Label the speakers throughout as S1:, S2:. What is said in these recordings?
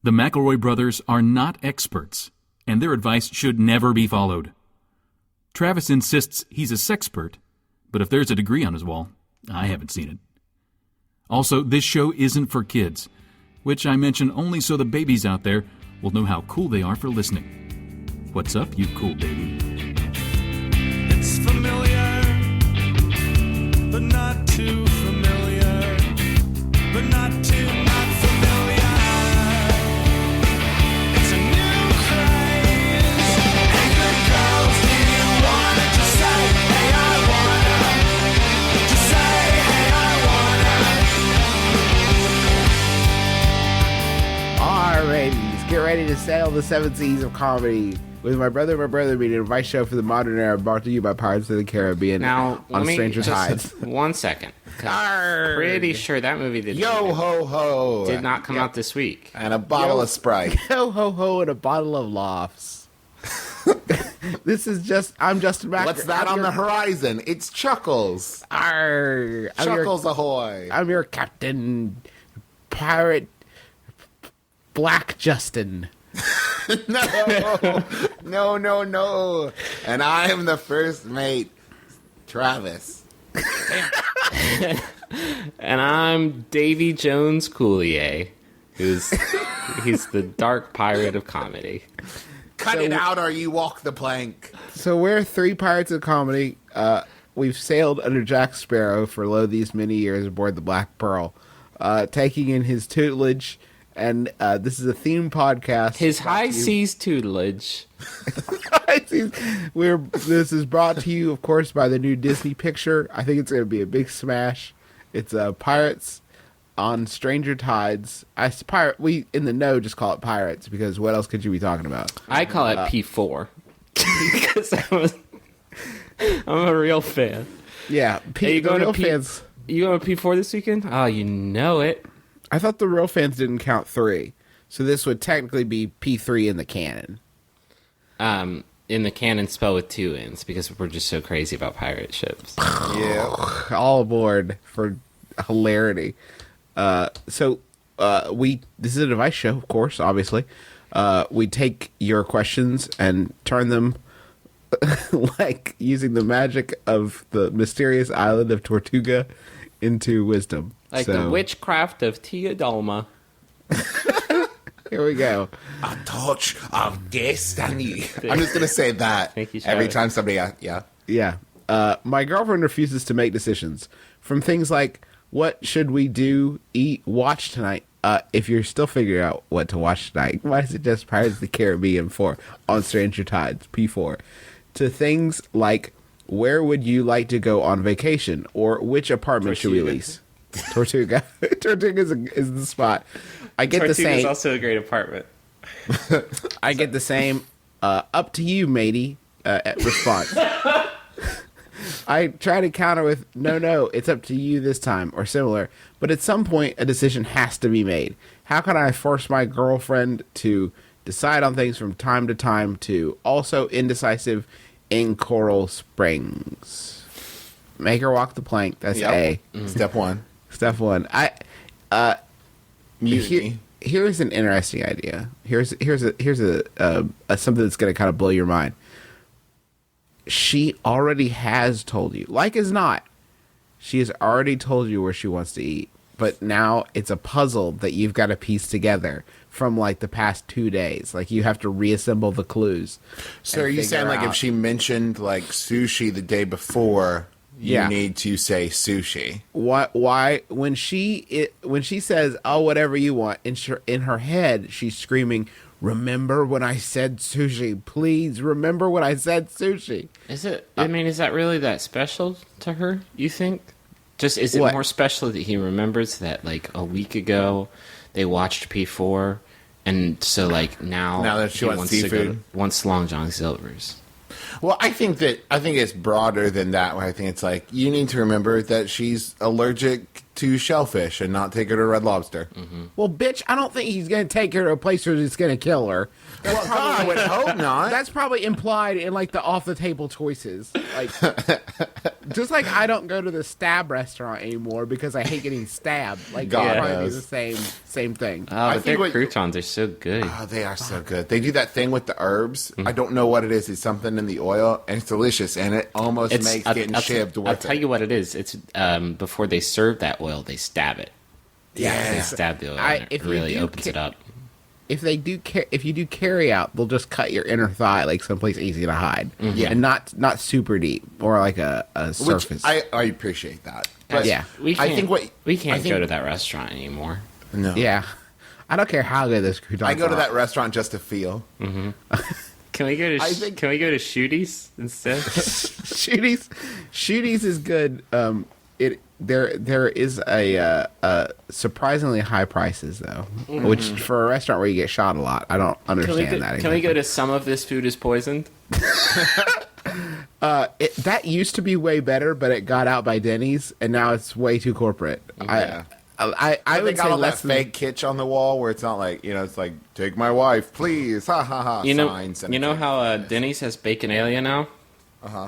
S1: The McElroy brothers are not experts, and their advice should never be followed. Travis insists he's a sexpert, but if there's a degree on his wall, I haven't seen it. Also, this show isn't for kids, which I mention only so the babies out there will know how cool they are for listening. What's up, you cool baby?
S2: It's familiar, but not too familiar, but not too not familiar. It's a new craze. Hey, good girls, do you wanna just say, hey, I wanna? Just say, hey, I wanna.
S3: All right, ladies, get ready to sail the seven seas of comedy with My Brother, being an advice show for the modern era, brought to you by Pirates of the Caribbean
S4: Now,
S3: on Stranger Tides.
S4: 1 second. Pretty sure that movie did not come out this week.
S5: And a bottle of Sprite.
S3: Ho, ho, ho, and a bottle of Lofts. I'm Justin Mack.
S5: What's that on the horizon? It's Chuckles.
S3: Arr,
S5: Chuckles ahoy.
S3: I'm your captain, pirate, Black Justin.
S5: No. And I am the first mate, Travis.
S4: And I'm Davy Jones Coulier, he's the dark pirate of comedy.
S5: Cut it out or you walk the plank.
S3: So we're three pirates of comedy. We've sailed under Jack Sparrow for these many years aboard the Black Pearl, taking in his tutelage. And this is a theme podcast.
S4: His high seas tutelage.
S3: This is brought to you, of course, by the new Disney picture. I think it's going to be a big smash. It's Pirates on Stranger Tides. We in the know just call it Pirates because what else could you be talking about?
S4: I call it P4 because I'm a real fan.
S3: Yeah,
S4: You going to
S3: fans.
S4: You going to P4 this weekend? Oh, you know it.
S3: I thought the real fans didn't count 3, so this would technically be P3 in the canon.
S4: In the canon, spell with 2 N's because we're just so crazy about pirate ships.
S5: Yeah.
S3: All aboard for hilarity. This is a advice show, of course, obviously. We take your questions and turn them like using the magic of the mysterious island of Tortuga into wisdom.
S4: Like the witchcraft of Tia Dalma.
S3: Here we go.
S5: A touch of destiny. I'm just going to say that
S4: Thank you,
S5: every
S4: Shouty.
S5: time somebody asks. Yeah.
S3: Yeah. My girlfriend refuses to make decisions. From things like, what should we do, eat, watch tonight? If you're still figuring out what to watch tonight, why is it just Pirates of the Caribbean 4 on Stranger Tides, P4? To things like, where would you like to go on vacation? Or which apartment should we lease? Tortuga. Tortuga is the spot. I get the same.
S4: Tortuga's also a great apartment.
S3: I get the same. Up to you, matey. Response. I try to counter with no, it's up to you this time, or similar. But at some point, a decision has to be made. How can I force my girlfriend to decide on things from time to time to also indecisive in Coral Springs? Make her walk the plank. That's A.
S5: Step 1.
S3: Step 1. Here's an interesting idea. Here's a something that's going to kind of blow your mind. She already has told you, like as not, she has already told you where she wants to eat. But now it's a puzzle that you've got to piece together from like the past 2 days. Like you have to reassemble the clues.
S5: So are you saying like if she mentioned like sushi the day before, you need to say sushi?
S3: Why when she says, "Oh, whatever you want," in her head she's screaming, "Remember when I said sushi? Please remember when I said sushi."
S4: Is it? I mean, is that really that special to her? You think? Just is it more special that he remembers that like a week ago they watched P4, and so like now
S5: that she wants seafood,
S4: wants Long John Silver's.
S5: Well, I think it's broader than that. I think it's like you need to remember that she's allergic to Shellfish and not take her to Red Lobster.
S3: Well, bitch, I don't think he's going to take her to a place where he's going to kill her.
S5: Well, God, I would hope not.
S3: That's probably implied in like the off the table choices. Like, just like I don't go to the stab restaurant anymore because I hate getting stabbed. Like,
S5: God
S3: it'd probably be
S5: knows.
S3: the same thing.
S4: Oh, but their
S5: think
S4: croutons are so good.
S5: Oh, they are so good. They do that thing with the herbs. I don't know what it is. It's something in the oil, and it's delicious, and it almost makes getting shivved worth
S4: I'll tell
S5: it.
S4: you what it is. It's before they serve that oil, they stab it. They
S5: Yeah.
S4: stab the oil, and it really opens it up.
S3: If you do carry out, they'll just cut your inner thigh like someplace easy to hide,
S5: Yeah.
S3: and not super deep or like a
S5: Which
S3: surface.
S5: I appreciate that. But
S3: Yeah.
S4: We can't,
S5: I think what
S4: we can't
S5: I think-
S4: go to that restaurant anymore.
S5: No.
S3: Yeah, I don't care how good this croutons
S5: I go to
S3: are.
S5: that restaurant just to feel.
S4: Can we go to
S5: I think-
S4: Can we go to Shooty's instead?
S3: Shooties is good. There is a surprisingly high prices though, which for a restaurant where you get shot a lot, I don't understand that.
S4: Can we go to Some of This Food is Poisoned?
S3: That used to be way better, but it got out by Denny's, and now it's way too corporate.
S5: Yeah.
S3: I
S5: They
S3: would
S5: got
S3: say
S5: all
S3: less
S5: that
S3: than
S5: fake kitsch on the wall where it's not like, it's like, take my wife, please, ha ha ha,
S4: You know,
S5: signs. And
S4: you know
S5: it's
S4: how
S5: like,
S4: Denny's has Baconalia now?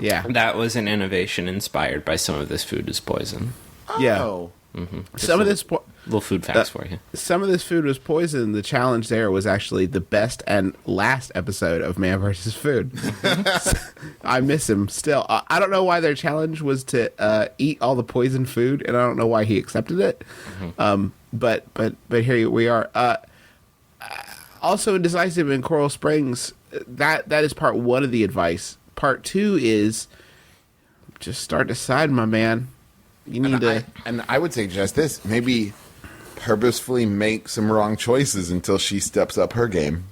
S3: yeah.
S4: That was an innovation inspired by Some of This Food is Poison.
S3: Yeah.
S5: oh.
S3: Some of this
S4: Little food facts for you.
S3: some of this food was poison. The challenge there was actually the best and last episode of Man vs. Food. I miss him still. I don't know why their challenge was to eat all the poison food, and I don't know why he accepted it. But here we are. Also, Indecisive in Coral Springs. That is part one of the advice. Part two is just start to decide, my man. You need to.
S5: And I would suggest this, maybe purposefully make some wrong choices until she steps up her game.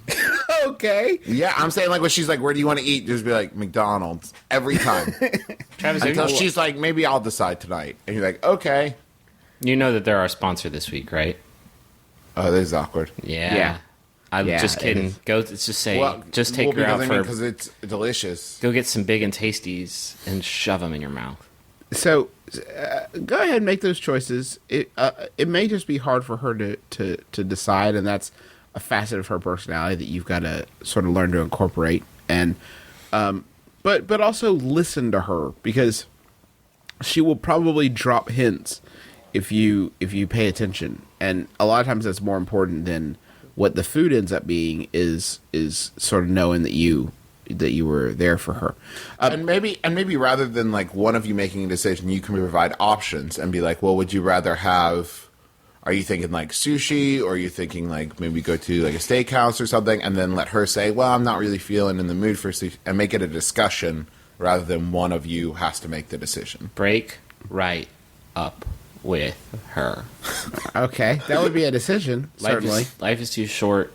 S3: Okay.
S5: Yeah, I'm saying like when she's like, where do you want to eat? Just be like, McDonald's every time.
S4: Travis,
S5: Until she's like, maybe I'll decide tonight. And you're like, okay.
S4: you know that they're our sponsor this week, right?
S5: Oh, this is awkward.
S4: Yeah. I'm
S3: Yeah,
S4: just
S3: it
S4: kidding.
S3: is.
S4: Go, just say, just take her out for,
S5: because it's delicious.
S4: go get some Big and Tasties and shove them in your mouth.
S3: So go ahead and make those choices. It may just be hard for her to decide, and that's a facet of her personality that you've got to sort of learn to incorporate. And but also listen to her, because she will probably drop hints if you pay attention. And a lot of times that's more important than what the food ends up being. Is sort of knowing that you were there for her.
S5: And maybe rather than like one of you making a decision, you can provide options and be like, well, would you rather have, are you thinking like sushi, or are you thinking like maybe go to like a steakhouse or something, and then let her say, well, I'm not really feeling in the mood for sushi, and make it a discussion rather than one of you has to make the decision.
S4: Break right up with her.
S3: Okay, that would be a decision, certainly.
S4: Life is too short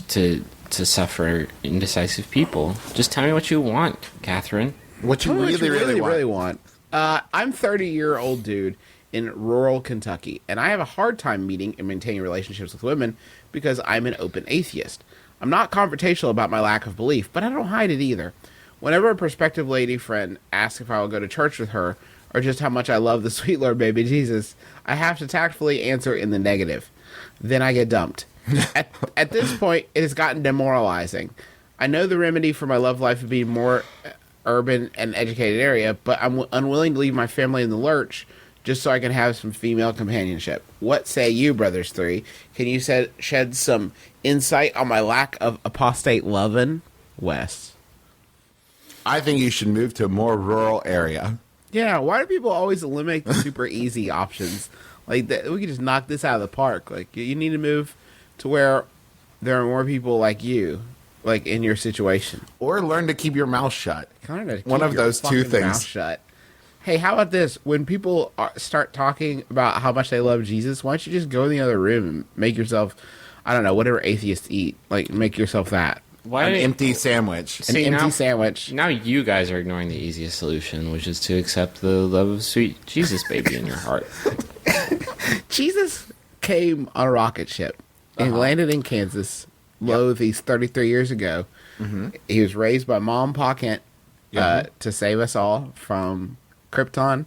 S4: to suffer indecisive people. Just tell me what you want, Catherine.
S5: What you
S3: Tell me what
S5: really,
S3: you
S5: want.
S3: I'm 30-year-old dude in rural Kentucky, and I have a hard time meeting and maintaining relationships with women because I'm an open atheist. I'm not confrontational about my lack of belief, but I don't hide it either. Whenever a prospective lady friend asks if I will go to church with her, or just how much I love the sweet Lord baby Jesus, I have to tactfully answer in the negative. Then I get dumped. At this point, it has gotten demoralizing. I know the remedy for my love life would be more urban and educated area, but I'm unwilling to leave my family in the lurch just so I can have some female companionship. What say you, Brothers 3? Can you shed some insight on my lack of apostate lovin'? Wes.
S5: I think you should move to a more rural area.
S3: Yeah, why do people always eliminate the super easy options? Like, we could just knock this out of the park. Like, you need to move to where there are more people like you, like in your situation.
S5: Or learn to keep your mouth shut.
S3: Kind of
S5: One of those two
S3: Mouth
S5: things.
S3: shut. Hey, how about this? When people start talking about how much they love Jesus, why don't you just go in the other room and make yourself, I don't know, whatever atheists eat. Like, make yourself that.
S4: Why
S5: An
S4: did-
S5: empty sandwich.
S3: An empty
S4: now,
S3: sandwich.
S4: Now you guys are ignoring the easiest solution, which is to accept the love of sweet Jesus baby in your heart.
S3: Jesus came on a rocket ship and landed in Kansas, these 33 years ago. He was raised by Mom Pa Kent to save us all from Krypton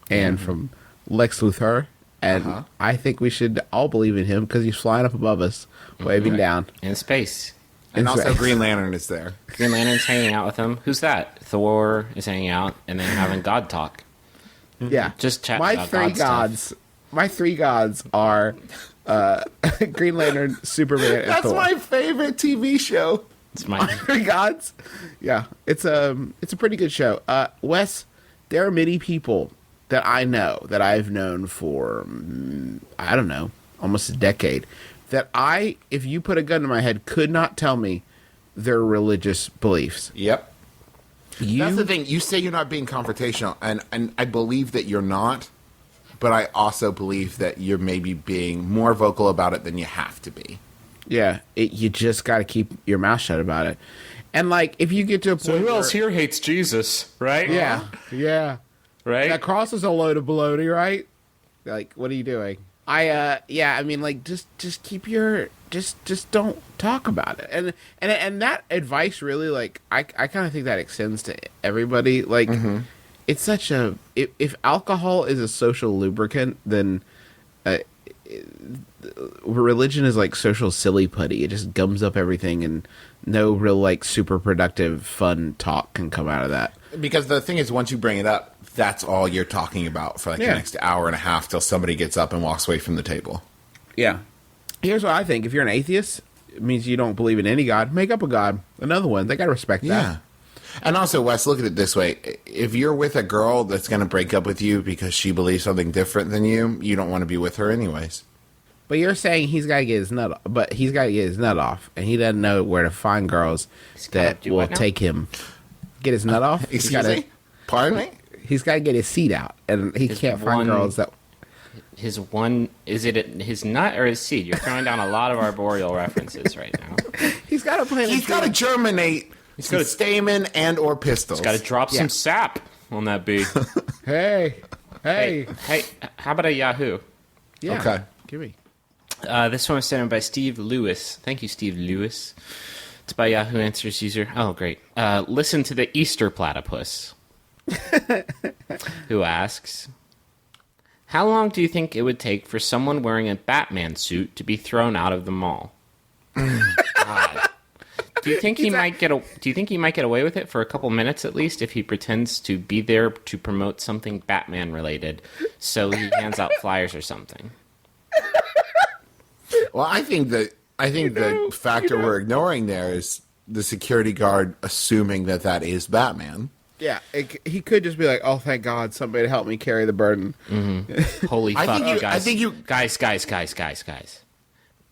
S3: and from Lex Luthor and I think we should all believe in him because he's flying up above us, waving down.
S4: In space.
S5: And
S3: That's
S5: also
S3: right.
S5: Green Lantern is there.
S4: Green Lantern's hanging out with him. Who's that? Thor is hanging out, and then having God talk.
S3: Yeah,
S4: Just chat
S3: my
S4: about
S3: three
S4: God stuff.
S3: gods. My three gods are Green Lantern, Superman, and
S5: That's
S3: Thor.
S5: my favorite TV show.
S4: It's my
S3: Three gods. Yeah, it's a pretty good show. Wes, there are many people that I know that I've known for I don't know, almost a decade. That if you put a gun to my head, could not tell me their religious beliefs.
S5: Yep.
S3: You,
S5: That's the thing. You say you're not being confrontational, and I believe that you're not, but I also believe that you're maybe being more vocal about it than you have to be.
S3: yeah, you just got to keep your mouth shut about it. And like, if you get to a point, where,
S4: here hates Jesus, right?
S3: yeah,
S4: Right?
S3: that cross is a load of baloney, right? Like, what are you doing? I mean, like, just keep your just don't talk about it. And that advice really, like, I kind of think that extends to everybody. Like, it's such a if alcohol is a social lubricant, then religion is like social silly putty. It just gums up everything, and no real like super productive fun talk can come out of that.
S5: Because the thing is, once you bring it up, that's all you're talking about for like
S3: Yeah.
S5: the next hour and a half till somebody gets up and walks away from the table.
S3: Yeah. Here's what I think. If you're an atheist, it means you don't believe in any god. Make up a god. Another one. They got to respect that.
S5: Yeah. And also, Wes, look at it this way. If you're with a girl that's going to break up with you because she believes something different than you don't want to be with her anyways.
S3: But you're saying he's got to get his nut off, and he doesn't know where to find girls
S4: gotta
S3: that
S4: do
S3: will
S4: what now?
S3: take him. Get his nut off?
S5: Excuse me? Pardon me?
S3: He's got to get his seed out, and he
S4: His
S3: can't find
S4: one-
S3: girls that...
S4: His one, is it his nut or his seed? You're throwing down a lot of arboreal references right now.
S3: He's got to plant.
S5: He's got to germinate some
S4: gotta-
S5: stamen and or pistils.
S4: Got to drop
S3: Yeah.
S4: some sap on that bee.
S3: Hey.
S4: Hey, how about a Yahoo?
S3: Yeah.
S5: Okay.
S3: Give me.
S4: This one was sent in by Steve Lewis. Thank you, Steve Lewis. It's by Yahoo Answers user. Oh, great. Listen to the Easter platypus, who asks, how long do you think it would take for someone wearing a Batman suit to be thrown out of the mall? God. Do you think he might get? Do you think he might get away with it for a couple minutes at least if he pretends to be there to promote something Batman related, so he hands out flyers or something?
S5: Well, I think the factor we're ignoring there is the security guard assuming that is Batman.
S3: Yeah, he could just be like, "Oh, thank God, somebody to help me carry the burden."
S4: Holy
S5: I
S4: fuck,
S5: think you-
S4: guys!
S5: I think you-
S4: guys!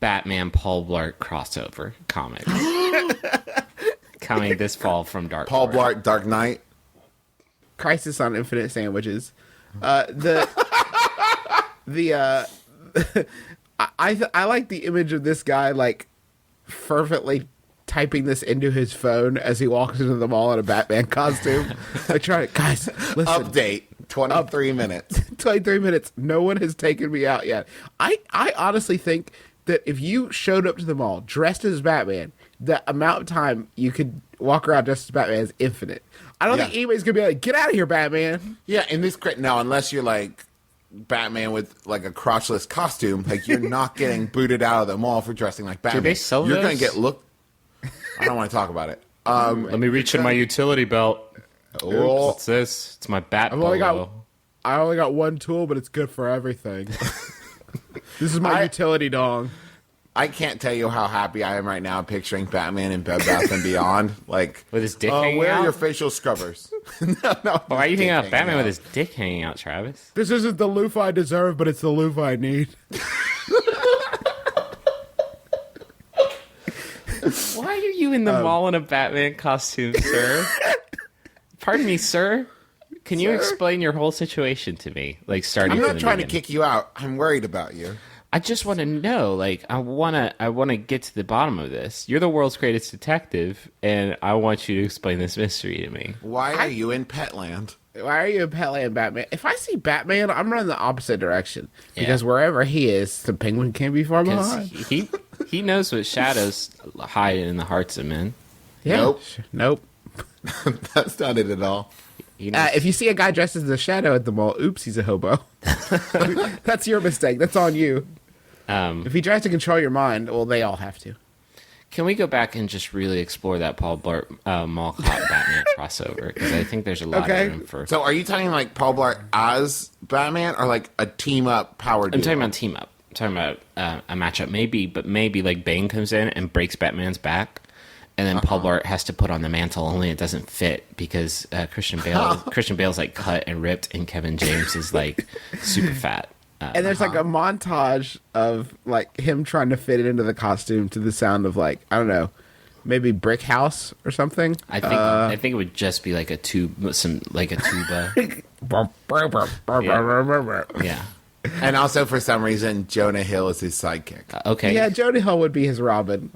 S4: Batman Paul Blart crossover comic coming this fall from Dark
S5: Paul
S4: Horse.
S5: Blart, Dark Knight.
S3: Crisis on Infinite Sandwiches. I like the image of this guy like fervently typing this into his phone as he walks into the mall in a Batman costume. I try to, guys, listen.
S5: Update. 23 minutes.
S3: 23 minutes. No one has taken me out yet. I honestly think that if you showed up to the mall dressed as Batman, the amount of time you could walk around dressed as Batman is infinite. I don't
S5: Yeah.
S3: think anybody's going to be like, get out of here, Batman.
S5: Yeah, in this now, unless you're like Batman with like a crotchless costume, like you're not getting booted out of the mall for dressing like Batman.
S4: they sell
S5: You're
S4: those?
S5: going to get looked. I don't want to talk about it.
S4: Let me reach in my utility belt.
S5: Oh,
S4: What's this? It's my bat
S3: I only
S4: polo.
S3: got one tool, but it's good for everything. This is my
S5: I-
S3: utility dong.
S5: I can't tell you how happy I am right now picturing Batman in Bed Bath and Beyond. Like,
S4: With his dick hanging
S5: where are
S4: out?
S5: your facial scrubbers? no.
S4: Why are you thinking about
S5: dick hanging
S4: Batman with
S5: out.
S4: his dick hanging out, Travis?
S3: This isn't the loofah I deserve, but it's the loofah I need.
S4: Why are you in the mall in a Batman costume, sir? Pardon me, sir. Can you explain your whole situation to me? Like starting
S5: I'm
S4: from
S5: not
S4: the
S5: trying to
S4: beginning?
S5: kick you out. I'm worried about you.
S4: I just want to know. Like, I wanna get to the bottom of this. You're the world's greatest detective, and I want you to explain this mystery to me.
S5: Why are you in Petland?
S3: Why are you in Petland, Batman? If I see Batman, I'm running the opposite direction.
S4: Yeah.
S3: Because wherever he is, the penguin can't be far behind.
S4: Because he knows what shadows hide in the hearts of men.
S3: Yeah.
S5: Nope.
S3: Nope.
S5: That's not it at all.
S4: He knows.
S3: If you see a guy dressed as a shadow at the mall, oops, he's a hobo. That's your mistake. That's on you. If he tries to control your mind, well, they all have to.
S4: Can we go back and just really explore that Paul Blart Mall Cop Batman crossover? Because I think there's a lot of room for.
S5: So are you talking like Paul Blart as Batman or like a team up power duo?
S4: I'm talking about team up. I'm talking about a matchup, maybe like Bane comes in and breaks Batman's back, and then Paul Blart has to put on the mantle. Only it doesn't fit because Christian Bale's like cut and ripped, and Kevin James is like super fat.
S3: And there's like a montage of like him trying to fit it into the costume to the sound of like, I don't know, maybe Brick House or something.
S4: I think it would just be like a tuba. Yeah.
S5: And also, for some reason, Jonah Hill is his sidekick.
S4: Okay.
S3: Yeah, Jonah Hill would be his Robin.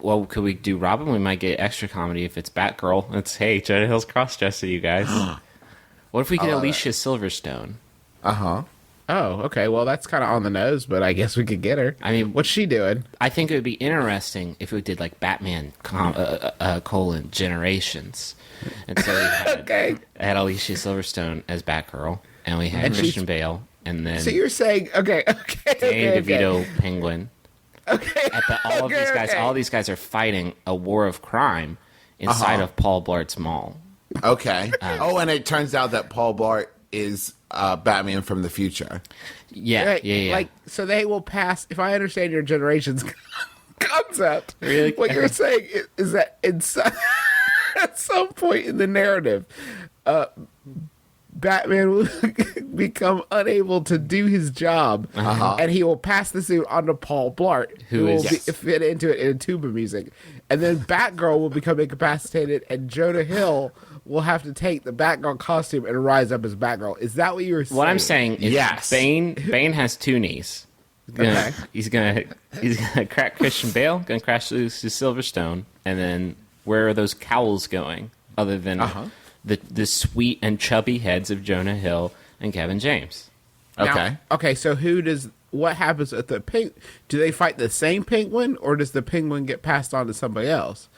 S4: Well, could we do Robin? We might get extra comedy if it's Batgirl. It's, hey, Jonah Hill's cross-dresser, you guys. What if we get Alicia Silverstone?
S5: Uh-huh.
S3: Oh, okay. Well, that's kind of on the nose, but I guess we could get her.
S4: I mean,
S3: what's she doing?
S4: I think it would be interesting if we did like Batman Generations. And so we had Alicia Silverstone as Batgirl, and we had Christian Bale, and then
S3: so you're saying Danny
S4: DeVito Penguin.
S3: Okay.
S4: All these guys are fighting a war of crime inside of Paul Blart's mall.
S5: Okay. And it turns out that Paul Blart is Batman from the future.
S4: Yeah.
S3: Like, so they will pass. If I understand your Generations concept,
S4: really?
S3: What you're saying is that at some point in the narrative, Batman will become unable to do his job, and he will pass the suit on to Paul Blart, who will fit into it in tuba music, and then Batgirl will become incapacitated, and Jonah Hill will have to take the Batgirl costume and rise up as Batgirl. Is that what you were saying?
S4: What I'm saying is,
S5: yes.
S4: Bane has two knees. He's gonna crack Christian Bale, gonna crash loose his Silverstone, and then where are those cowls going? Other than the sweet and chubby heads of Jonah Hill and Kevin James.
S5: Okay.
S3: Okay. So what happens at the do they fight the same penguin, or does the penguin get passed on to somebody else?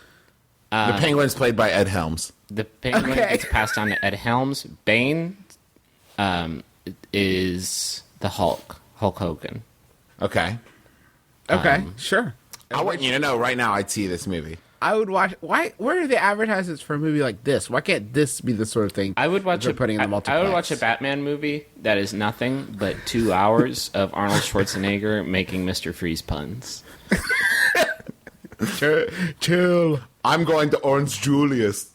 S5: The Penguin's played by Ed Helms.
S4: The penguin gets passed on to Ed Helms. Bane is the Hulk Hogan.
S5: Okay.
S3: Okay, sure.
S5: I want you to know right now I'd see this movie.
S3: I would watch. Where are the advertisements for a movie like this? Why can't this be the sort of thing
S4: I would watch
S3: they're putting in the multiplex?
S4: I would watch a Batman movie that is nothing but 2 hours of Arnold Schwarzenegger making Mr. Freeze puns.
S3: Chill.
S5: I'm going to Orange Julius.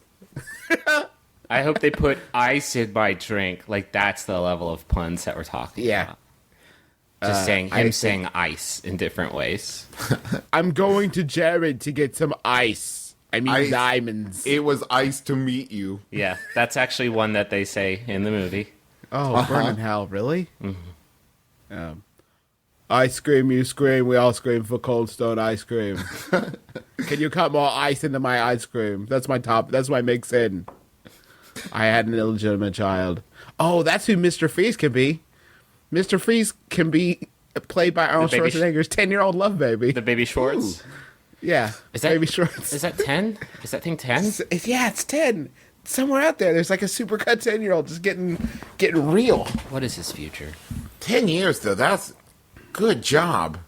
S4: I hope they put ice in my drink. Like, that's the level of puns that we're talking about. Just saying ice in different ways.
S3: I'm going to Jared to get some ice. I mean diamonds.
S5: It was ice to meet you.
S4: Yeah, that's actually one that they say in the movie.
S3: Oh, burn in hell, really? Mm-hmm. I scream, you scream, we all scream for Cold Stone ice cream. Can you cut more ice into my ice cream? That's my mix in. I had an illegitimate child. Oh, that's who Mr. Freeze can be. Mr. Freeze can be played by Arnold Schwarzenegger's 10-year-old love baby.
S4: The baby Schwartz?
S3: Ooh. Yeah.
S4: Is that,
S3: Baby Schwartz.
S4: Is that 10? Is that thing 10?
S3: It's 10. Somewhere out there, there's like a supercut 10-year-old just getting real.
S4: What is his future?
S5: 10 years, though. That's good job.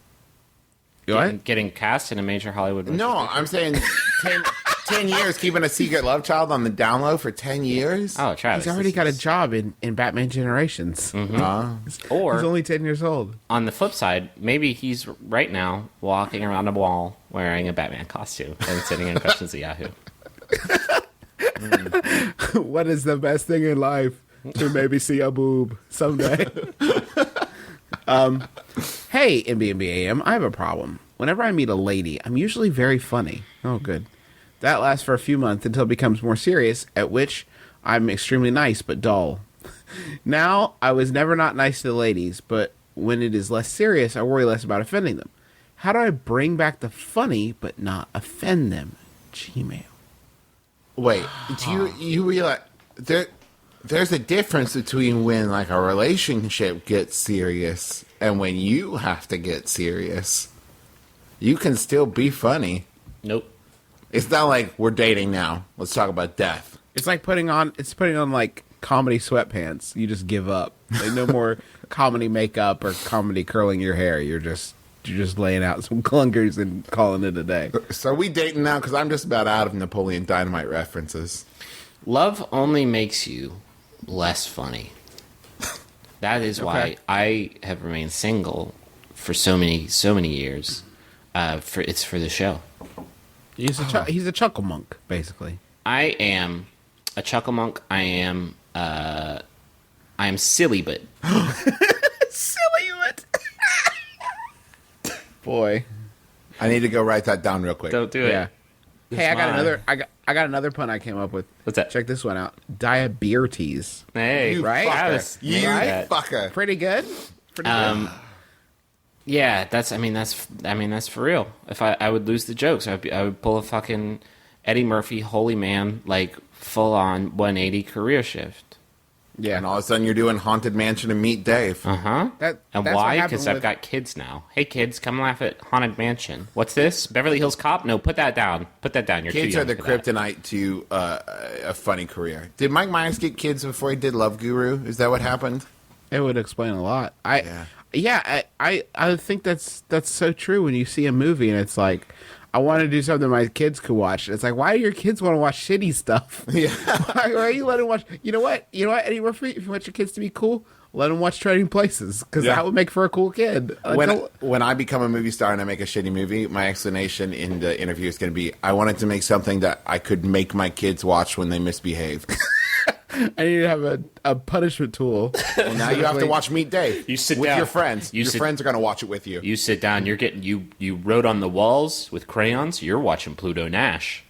S4: Getting cast in a major Hollywood movie.
S5: No, I'm saying 10 years keeping a secret love child on the down low for 10 years?
S4: Oh, Travis.
S3: He's already got a job in Batman Generations.
S4: Mm-hmm. Or
S3: he's only 10 years old.
S4: On the flip side, maybe he's right now walking around a mall wearing a Batman costume and sitting in Questions of Yahoo.
S3: What is the best thing in life? To maybe see a boob someday. Hey, MBMBaM, I have a problem. Whenever I meet a lady, I'm usually very funny. Oh, good. That lasts for a few months until it becomes more serious, at which I'm extremely nice but dull. Now, I was never not nice to the ladies, but when it is less serious, I worry less about offending them. How do I bring back the funny but not offend them? Gmail.
S5: Wait, do you realize there's a difference between when like a relationship gets serious and when you have to get serious. You can still be funny.
S4: Nope.
S5: It's not like we're dating now. Let's talk about death.
S3: It's like putting on like comedy sweatpants. You just give up. Like no more comedy makeup or comedy curling your hair. You're just laying out some clunkers and calling it a day.
S5: So we dating now? Because I'm just about out of Napoleon Dynamite references.
S4: Love only makes you less funny. That is why I have remained single for so many years. It's for the show.
S3: He's a chuckle monk, basically.
S4: I am a chuckle monk. I am silly, but
S3: Silly what? Boy.
S5: I need to go write that down real quick.
S4: don't do it.
S3: Yeah. Hey, I got another. I got another pun I came up with.
S4: What's that?
S3: Check this one out. Diabetes.
S4: Hey,
S5: You
S3: Right?
S5: fucker. You
S3: Right?
S5: fucker.
S3: Pretty good. Pretty good.
S4: yeah, that's for real. If I would lose the jokes, I would pull a fucking Eddie Murphy, holy man, like full on 180 career shift.
S3: Yeah.
S5: And all of a sudden you're doing Haunted Mansion and Meet Dave.
S4: And
S3: That's
S4: why?
S3: what happened
S4: Because I've
S3: with-
S4: got kids now. Hey kids, come laugh at Haunted Mansion. What's this? Beverly Hills Cop? No, put that down. Put that down. You're
S5: Kids
S4: too
S5: are
S4: young
S5: the
S4: for that.
S5: kryptonite to a funny career. Did Mike Myers get kids before he did Love Guru? Is that what happened?
S3: It would explain a lot. I think that's so true when you see a movie and it's like, I want to do something my kids could watch. It's like, why do your kids want to watch shitty stuff?
S5: Yeah.
S3: Why are you letting them watch? You know what, Eddie Murphy? If you want your kids to be cool, let them watch Trading Places because
S5: Yeah.
S3: that would make for a cool kid.
S5: When I become a movie star and I make a shitty movie, my explanation in the interview is going to be, I wanted to make something that I could make my kids watch when they misbehaved.
S3: I need to have a punishment tool.
S5: Well, now you have to watch Meet Dave.
S4: You sit
S5: with
S4: down.
S5: your friends.
S4: You
S5: Your
S4: sit-
S5: friends are going to watch it with you.
S4: You sit down. You're getting you wrote on the walls with crayons. You're watching Pluto Nash.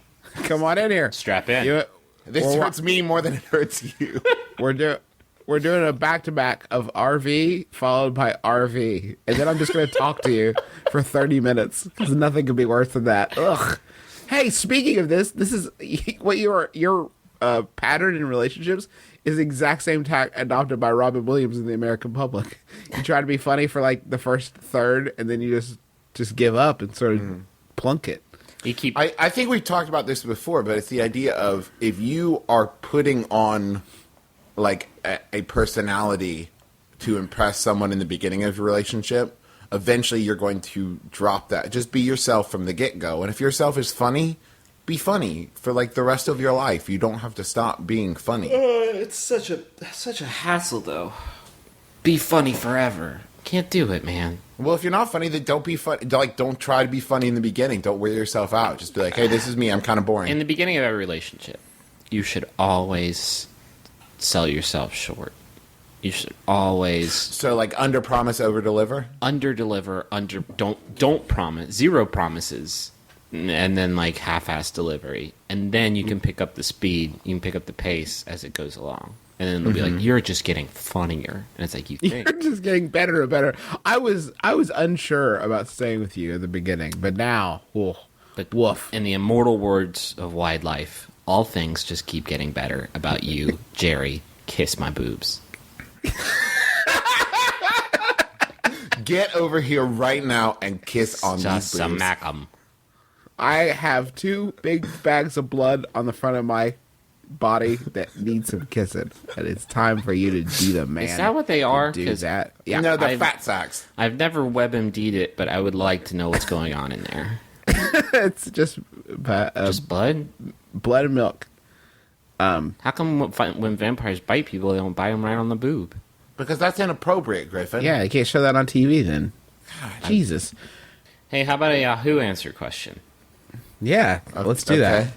S3: Come on in here.
S4: Strap in.
S5: This
S3: We're wa-
S5: hurts me more than it hurts you.
S3: We're doing a back-to-back of RV followed by RV, and then I'm just going to talk to you for 30 minutes because nothing could be worse than that. Ugh. Hey, speaking of this is what your pattern in relationships is the exact same tack adopted by Robin Williams in The American Public. You try to be funny for like the first third, and then you just give up and sort of plunk it.
S4: You keep.
S5: I think we've talked about this before, but it's the idea of if you are putting on like a personality to impress someone in the beginning of your relationship, eventually you're going to drop that. Just be yourself from the get-go. And if yourself is funny, be funny for like the rest of your life. You don't have to stop being funny.
S4: It's such a hassle though. Be funny forever. Can't do it, man.
S5: Well, if you're not funny, then don't be funny. Like, don't try to be funny in the beginning. Don't wear yourself out. Just be like, hey, this is me. I'm kind of boring.
S4: In the beginning of every relationship, you should always sell yourself short. You should always
S5: So, like, under promise, over deliver.
S4: under-deliver, don't promise, zero promises, and then like half-ass delivery, and then you can pick up the speed, you can pick up the pace as it goes along, and then they'll be like, "You're just getting funnier," and it's like you think.
S3: You're just getting better and better. I was unsure about staying with you at the beginning, but now,
S4: But
S3: woof.
S4: in the immortal words of Wide Life, all things just keep getting better about you, Jerry. Kiss my boobs.
S5: Get over here right now and kiss on
S4: Just
S5: these
S4: a
S5: boobs.
S4: smack 'em.
S3: I have 2 big bags of blood on the front of my body that need some kissing, and it's time for you to do the man.
S4: Is that what they are?
S3: Do
S4: 'Cause
S3: that? Yeah.
S5: No, they're
S4: I've-
S5: fat sacks.
S4: I've never WebMD'd it, but I would like to know what's going on in there.
S3: It's just
S4: Just blood?
S3: blood and milk.
S4: How come when vampires bite people, they don't bite them right on the boob?
S5: Because that's inappropriate, Griffin.
S3: Yeah, you can't show that on TV then. Jesus.
S4: Hey, how about a Yahoo answer question?
S3: Yeah, let's do that.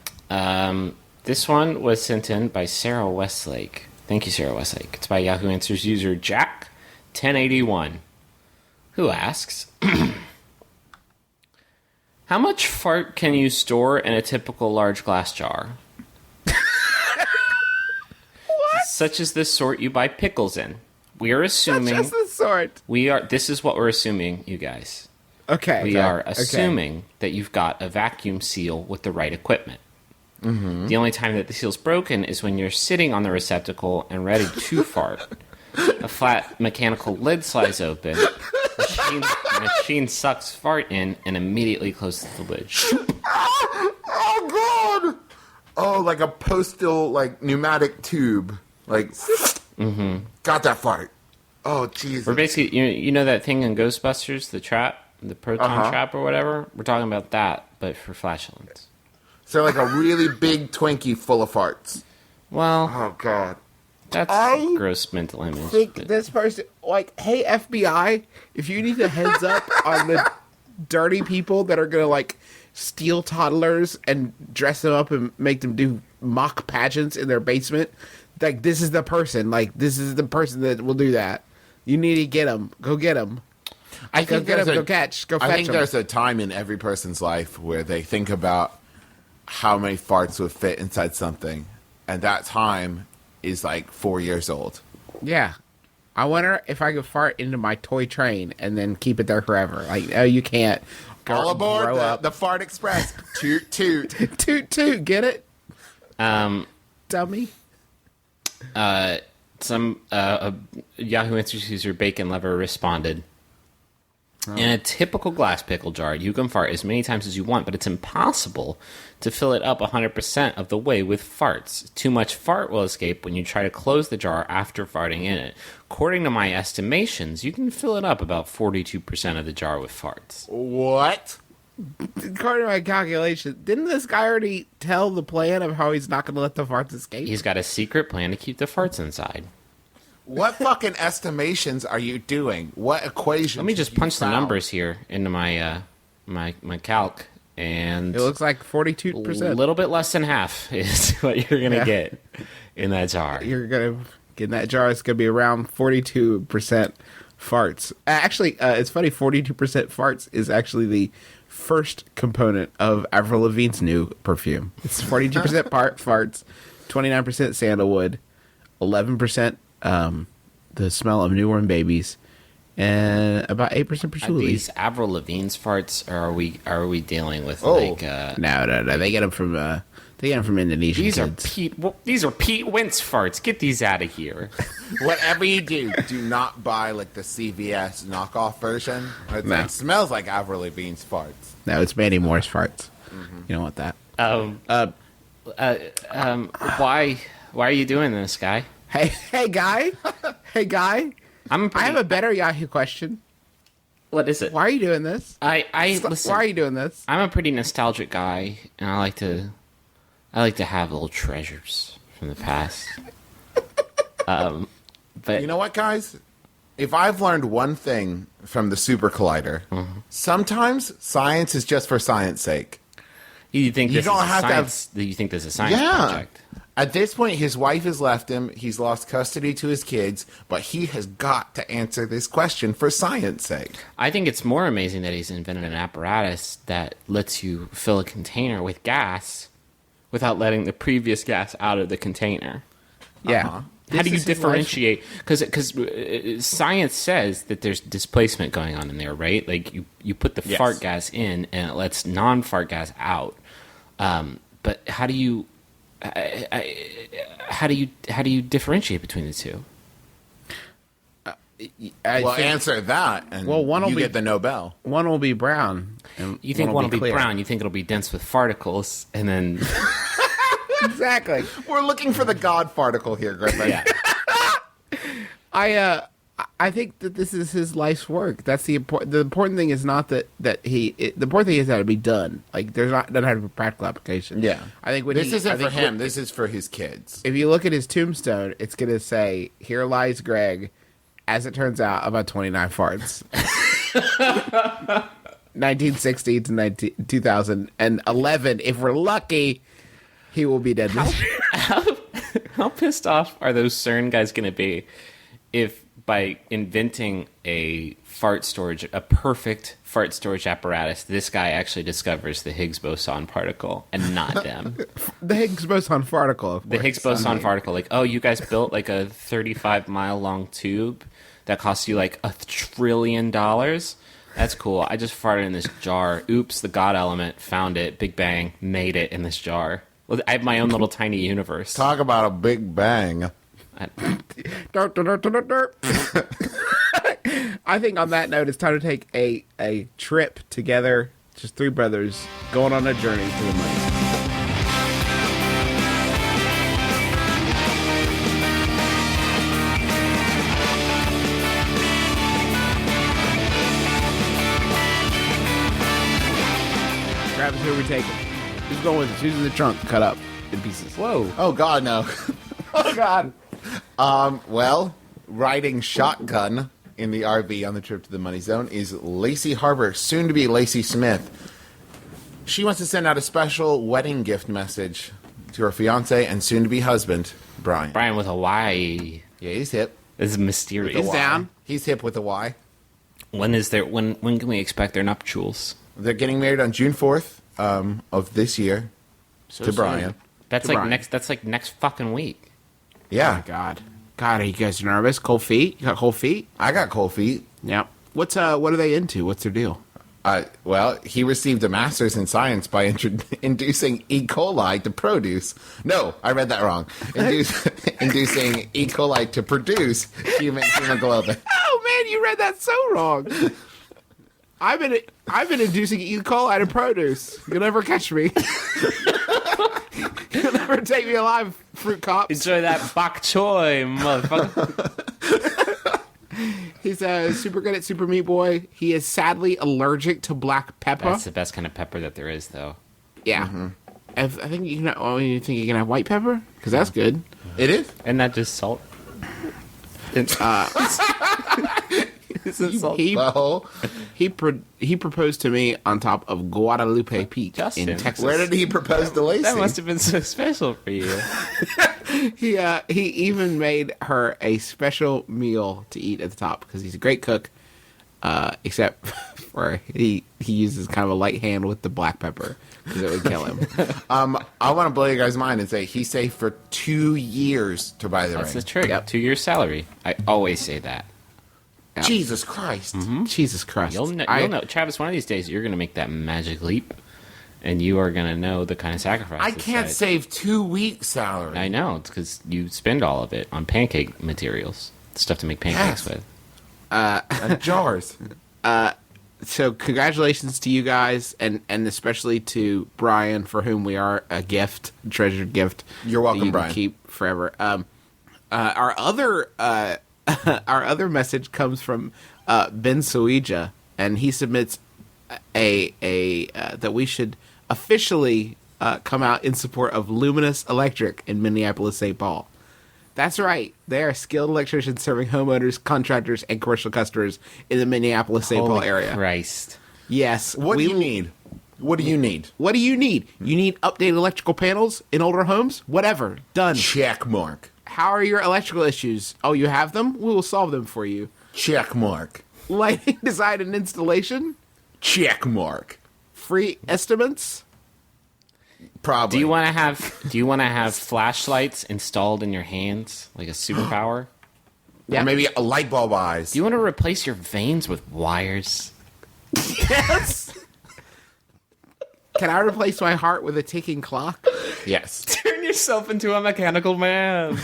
S4: This one was sent in by Sarah Westlake. Thank you, Sarah Westlake. It's by Yahoo Answers user Jack1081, who asks, how much fart can you store in a typical large glass jar? What? Such as this sort you buy pickles in. We are assuming...
S3: Just the sort.
S4: This is what we're assuming, you guys.
S3: Okay.
S4: We are assuming that you've got a vacuum seal with the right equipment. Mm-hmm. The only time that the seal's broken is when you're sitting on the receptacle and ready to fart. A flat mechanical lid slides open, machine sucks fart in, and immediately closes the lid.
S5: Oh, God! Oh, like a postal, like, pneumatic tube. Like, got that fart. Oh, Jesus.
S4: We're basically, you know that thing in Ghostbusters, the trap, the proton trap or whatever? We're talking about that, but for flatulence.
S5: So, like a really big Twinkie full of farts.
S4: Well,
S5: Oh, God.
S4: that's
S3: I
S4: a gross mental image.
S3: think
S4: but-
S3: this person, like, hey FBI, if you need a heads up on the dirty people that are gonna like steal toddlers and dress them up and make them do mock pageants in their basement, like this is the person. Like this is the person that will do that. You need to get them. Go get them.
S5: I
S3: Go
S5: think
S3: get
S5: there's
S3: them.
S5: a,
S3: Go catch. Go
S5: I
S3: fetch
S5: think
S3: them.
S5: there's a time in every person's life where they think about how many farts would fit inside something, and that time is like 4 years old.
S3: Yeah. I wonder if I could fart into my toy train and then keep it there forever. Like, no, you can't.
S5: All aboard
S3: grow up.
S5: the Fart Express. Toot toot.
S3: Toot toot. Get it,
S4: Um,
S3: dummy.
S4: some Yahoo Answers user Bacon Lover responded. In a typical glass pickle jar, you can fart as many times as you want, but it's impossible to fill it up 100% of the way with farts. Too much fart will escape when you try to close the jar after farting in it. According to my estimations, you can fill it up about 42% of the jar with farts.
S5: What?
S3: According to my calculation, didn't this guy already tell the plan of how he's not going to let the farts escape?
S4: He's got a secret plan to keep the farts inside.
S5: What fucking estimations are you doing? What equation?
S4: Let me just punch the numbers here into my my calc, and
S3: It looks like
S4: a
S3: 42%.
S4: little bit less than half is what you're gonna
S3: Yeah.
S4: get in that jar.
S3: You're going to get in that jar. It's going to be around 42% farts. Actually, it's funny. 42% farts is actually the first component of Avril Lavigne's new perfume. It's 42% farts, 29% sandalwood, 11% the smell of newborn babies, and about 8%
S4: Are
S3: patchouli.
S4: these Avril Lavigne's farts, or are we dealing with
S5: Oh.
S4: like?
S3: No. They get them from Indonesian
S4: These are
S3: kids.
S4: these are Pete Wentz farts. Get these out of here.
S5: Whatever you do, do not buy like the CVS knockoff version.
S3: No.
S5: It smells like Avril Lavigne's farts.
S3: No, it's Mandy Moore's farts. You don't want that.
S4: Why are you doing this, guy?
S3: Hey, guy. Hey, guy.
S4: I'm.
S3: I have a better Yahoo question.
S4: What is it?
S3: Why are you doing this?
S4: I listen.
S3: Why are you doing this?
S4: I'm a pretty nostalgic guy, and I like to have little treasures from the past. But
S5: You know what, guys? If I've learned one thing from the Super Collider, sometimes science is just for science sake.
S4: you think
S5: You
S4: this
S5: don't
S4: is a
S5: have to have-
S4: science? You think this is a science project?
S5: At this point, his wife has left him. He's lost custody to his kids, but he has got to answer this question for science sake.
S4: I think it's more amazing that he's invented an apparatus that lets you fill a container with gas without letting the previous gas out of the container.
S3: Yeah.
S4: How do you
S3: This is his
S4: differentiate? Because science says that there's displacement going on in there, right? Like you put the
S5: Yes.
S4: fart gas in and it lets non-fart gas out. But how do you how do you differentiate between the two?
S3: I
S5: Well,
S3: think
S5: answer that, and
S3: Well, one will
S5: you
S3: be-
S5: get the Nobel.
S3: one will be brown. And
S4: You think one will be
S3: clear.
S4: brown? You think it'll be dense with farticles, and then
S3: Exactly.
S5: We're looking for the God particle here, Griffin.
S4: yeah.
S3: I think that this is his life's work. That's the important. The important thing is not that the important thing is that it be done. Like there's not doesn't have a practical application.
S5: Yeah.
S3: I think when
S5: This
S3: he,
S5: isn't
S3: I
S5: for
S3: think
S5: him. This is for his kids.
S3: If you look at his tombstone, it's gonna say, "Here lies Greg." As it turns out, about 29 farts. 1960 to 2011. If we're lucky, he will be dead this year.
S4: How pissed off are those CERN guys going to be if by inventing a perfect fart storage apparatus, this guy actually discovers the Higgs-Boson particle and not them?
S3: The Higgs-Boson particle. Of
S4: The
S3: course.
S4: Higgs-Boson particle, like, oh, you guys built like a 35-mile long tube that cost you like $1 trillion? That's cool. I just farted in this jar. Oops, the God element found it. Big Bang made it in this jar. Well, I have my own little tiny universe.
S5: Talk about a big bang.
S3: Dur, dur, dur, dur, dur, dur. I think on that note, it's time to take a trip together. Just three brothers going on a journey to the moon. Travis, who are we taking? Who's going with us? Who's in the trunk? Cut up in pieces.
S4: Whoa.
S5: Oh God, no.
S3: Oh God.
S5: Well, riding shotgun in the RV on the trip to the Money Zone is Lacey Harbor, soon to be Lacey Smith. She wants to send out a special wedding gift message to her fiance and soon to be husband, Brian.
S4: Brian with a Y.
S5: Yeah, he's hip.
S4: This is mysterious.
S3: He's down.
S5: He's hip with a Y.
S4: When can we expect their nuptials?
S5: They're getting married on June 4th of this year to Brian.
S4: That's
S3: To
S4: like
S3: Brian.
S4: next fucking week.
S5: Yeah,
S3: Oh God. God, are you guys nervous? Cold feet? You got cold feet?
S5: I got cold feet.
S3: Yep. What are they into? What's their deal?
S5: Well, he received a master's in science by inducing E. coli to produce. No, I read that wrong. Inducing E. coli to produce human hemoglobin.
S3: Oh man, you read that so wrong. I've been inducing E. coli to produce. You'll never catch me. You'll never take me alive, fruit cops.
S4: Enjoy that bok choy, motherfucker.
S3: He's super good at Super Meat Boy. He is sadly allergic to black pepper.
S4: That's the best kind of pepper that there is, though.
S3: Yeah. I think you can. Oh, you think you can have white pepper? Because that's good.
S5: It is?
S4: And not just salt.
S3: He
S5: Well,
S3: he proposed to me on top of Guadalupe Peak
S4: Justin,
S3: in Texas.
S5: where did he propose to Lacey?
S4: That must have been so special for you.
S3: He even made her a special meal to eat at the top because he's a great cook. Except for he uses kind of a light hand with the black pepper because it would kill him.
S5: I want to blow you guys' mind and say he saved for 2 years to buy the
S4: That's the
S5: ring.
S4: trick.
S3: Yep.
S4: 2 years salary. I always say that.
S5: Jesus Christ.
S3: Jesus Christ!
S4: You'll know, Travis. One of these days, you're going to make that magic leap, and you are going to know the kind of sacrifice.
S5: I can't save 2 weeks' salary.
S4: I know it's because you spend all of it on pancake materials, stuff to make pancakes
S5: Yes.
S4: with.
S5: Jars.
S3: So congratulations to you guys, and especially to Brian, for whom we are a gift, a treasured gift.
S5: You're welcome,
S3: that you can
S5: Brian.
S3: keep forever. Our other our other message comes from Ben Suija, and he submits a that we should officially come out in support of Luminous Electric in Minneapolis, St. Paul. That's right. They are skilled electricians serving homeowners, contractors, and commercial customers in the Minneapolis, St. Paul area.
S4: Christ.
S3: Yes.
S5: What do you need? What do you need?
S3: What do you need? You need updated electrical panels in older homes? Whatever. Done.
S5: Check mark.
S3: How are your electrical issues? Oh, you have them? We will solve them for you.
S5: Check mark.
S3: Lighting, design, and installation?
S5: Check mark.
S3: Free estimates?
S5: Probably.
S4: Do you want to have flashlights installed in your hands like a superpower?
S3: Yeah.
S5: Or maybe a light bulb eyes.
S4: Do you want to replace your veins with wires?
S3: Yes. Can I replace my heart with a ticking clock?
S5: Yes.
S4: Turn yourself into a mechanical man.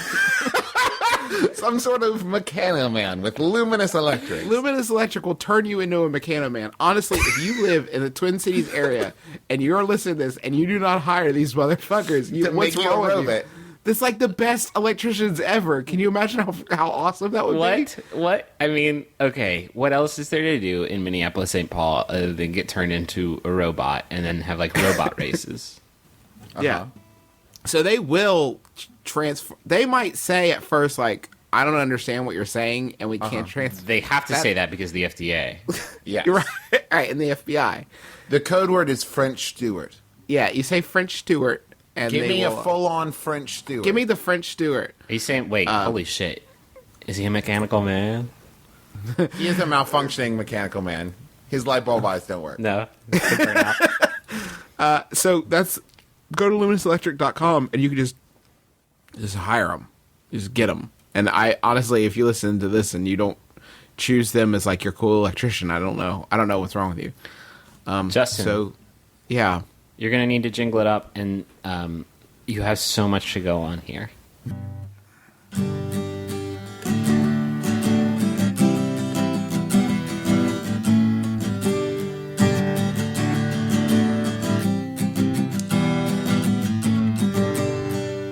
S5: Some sort of mechanical man with luminous electric.
S3: Luminous Electric will turn you into a mechano man. Honestly, if you live in the Twin Cities area and you're listening to this and you do not hire these motherfuckers,
S5: To
S3: what's
S5: make you a
S3: wrong with you?
S5: robot.
S3: This is like the best electricians ever. Can you imagine how awesome that would be?
S4: What? I mean, okay. What else is there to do in Minneapolis, St. Paul, other than get turned into a robot and then have like robot races?
S3: Yeah. So they will transfer. They might say at first, like, I don't understand what you're saying, and we can't transfer.
S4: They have to say that because of the FDA.
S5: Yes.
S3: You're right. Right, in the FBI.
S5: The code word is French Stewart.
S3: Yeah, you say French Stewart, and
S5: Give
S3: they
S5: me a
S3: will-
S5: full-on French Stewart.
S3: Give me the French Stewart.
S4: Are you saying, wait, holy shit. Is he a mechanical man?
S5: He is a malfunctioning mechanical man. His light bulb eyes don't work.
S4: No.
S3: So that's go to luminouselectric.com and you can just hire them, just get them. And I honestly, if you listen to this and you don't choose them as like your cool electrician, I don't know what's wrong with you.
S4: Justin,
S3: So, yeah,
S4: you're going to need to jingle it up, and you have so much to go on here.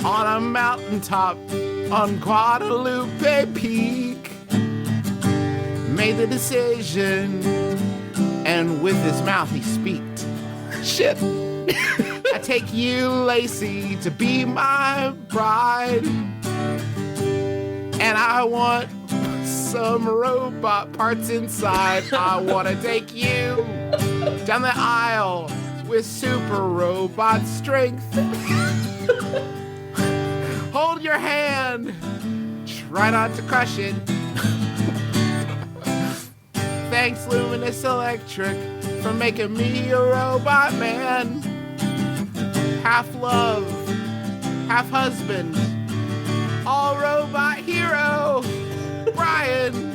S3: on a mountaintop on Guadalupe Peak, made the decision, and with his mouth he speaked. Shit. I take you, Lacey, to be my bride. And I want some robot parts inside. I want to take you down the aisle with super robot strength. Hold your hand. Try not to crush it. Thanks, Luminous Electric, for making me a robot man. Half love, half husband, all robot hero, Brian.